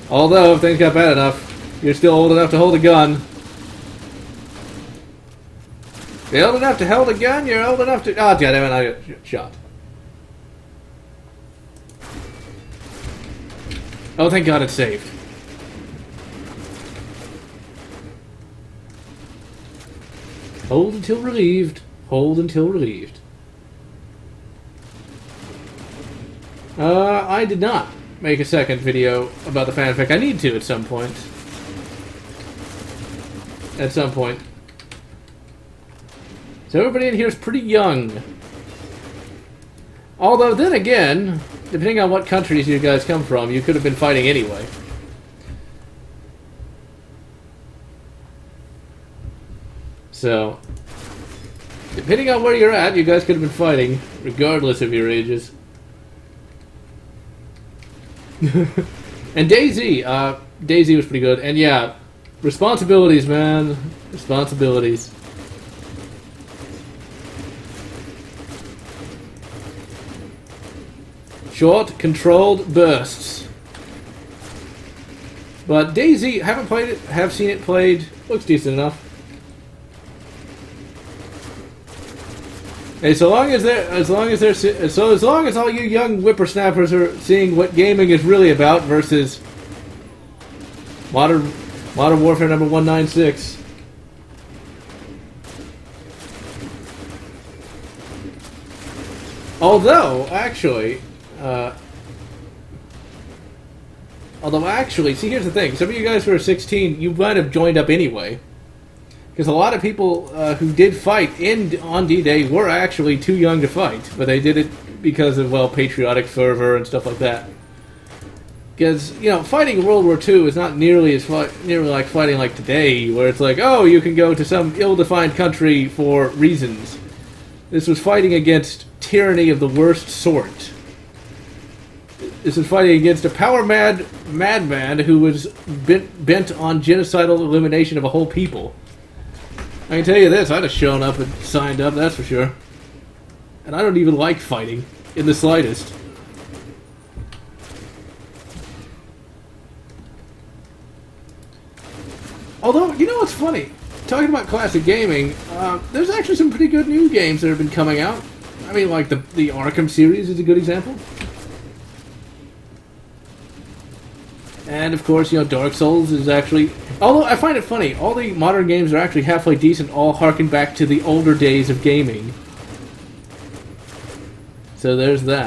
Although, if things got bad enough, you're still old enough to hold a gun. You're old enough to hold a gun, you're old enough to... Oh, goddammit, I got shot. Oh, thank God it's saved. Hold until relieved. Hold until relieved. I did not make a second video about the fanfic. I need to at some point. At some point. So everybody in here is pretty young. Although, then again, depending on what countries you guys come from, you could have been fighting anyway. So, depending on where you're at, you guys could have been fighting, regardless of your ages. And Daisy was pretty good. And yeah, responsibilities, man. Responsibilities. Short, controlled bursts. But Daisy, haven't played it, have seen it played, looks decent enough. Hey, as long as all you young whippersnappers are seeing what gaming is really about versus Modern Warfare number 196. Although actually, see, here's the thing. Some of you guys who are 16, you might have joined up anyway. Because a lot of people who did fight on D-Day were actually too young to fight. But they did it because of, well, patriotic fervor and stuff like that. Because, you know, fighting World War II is not nearly like fighting like today, where it's like, oh, you can go to some ill-defined country for reasons. This was fighting against tyranny of the worst sort. This is fighting against a power-mad madman who was bent on genocidal elimination of a whole people. I can tell you this, I'd have shown up and signed up, that's for sure. And I don't even like fighting, in the slightest. Although, you know what's funny? Talking about classic gaming, there's actually some pretty good new games that have been coming out. I mean, like the Arkham series is a good example. And, of course, you know, Dark Souls is actually... Although, I find it funny, all the modern games are actually halfway decent, all harken back to the older days of gaming. So there's that.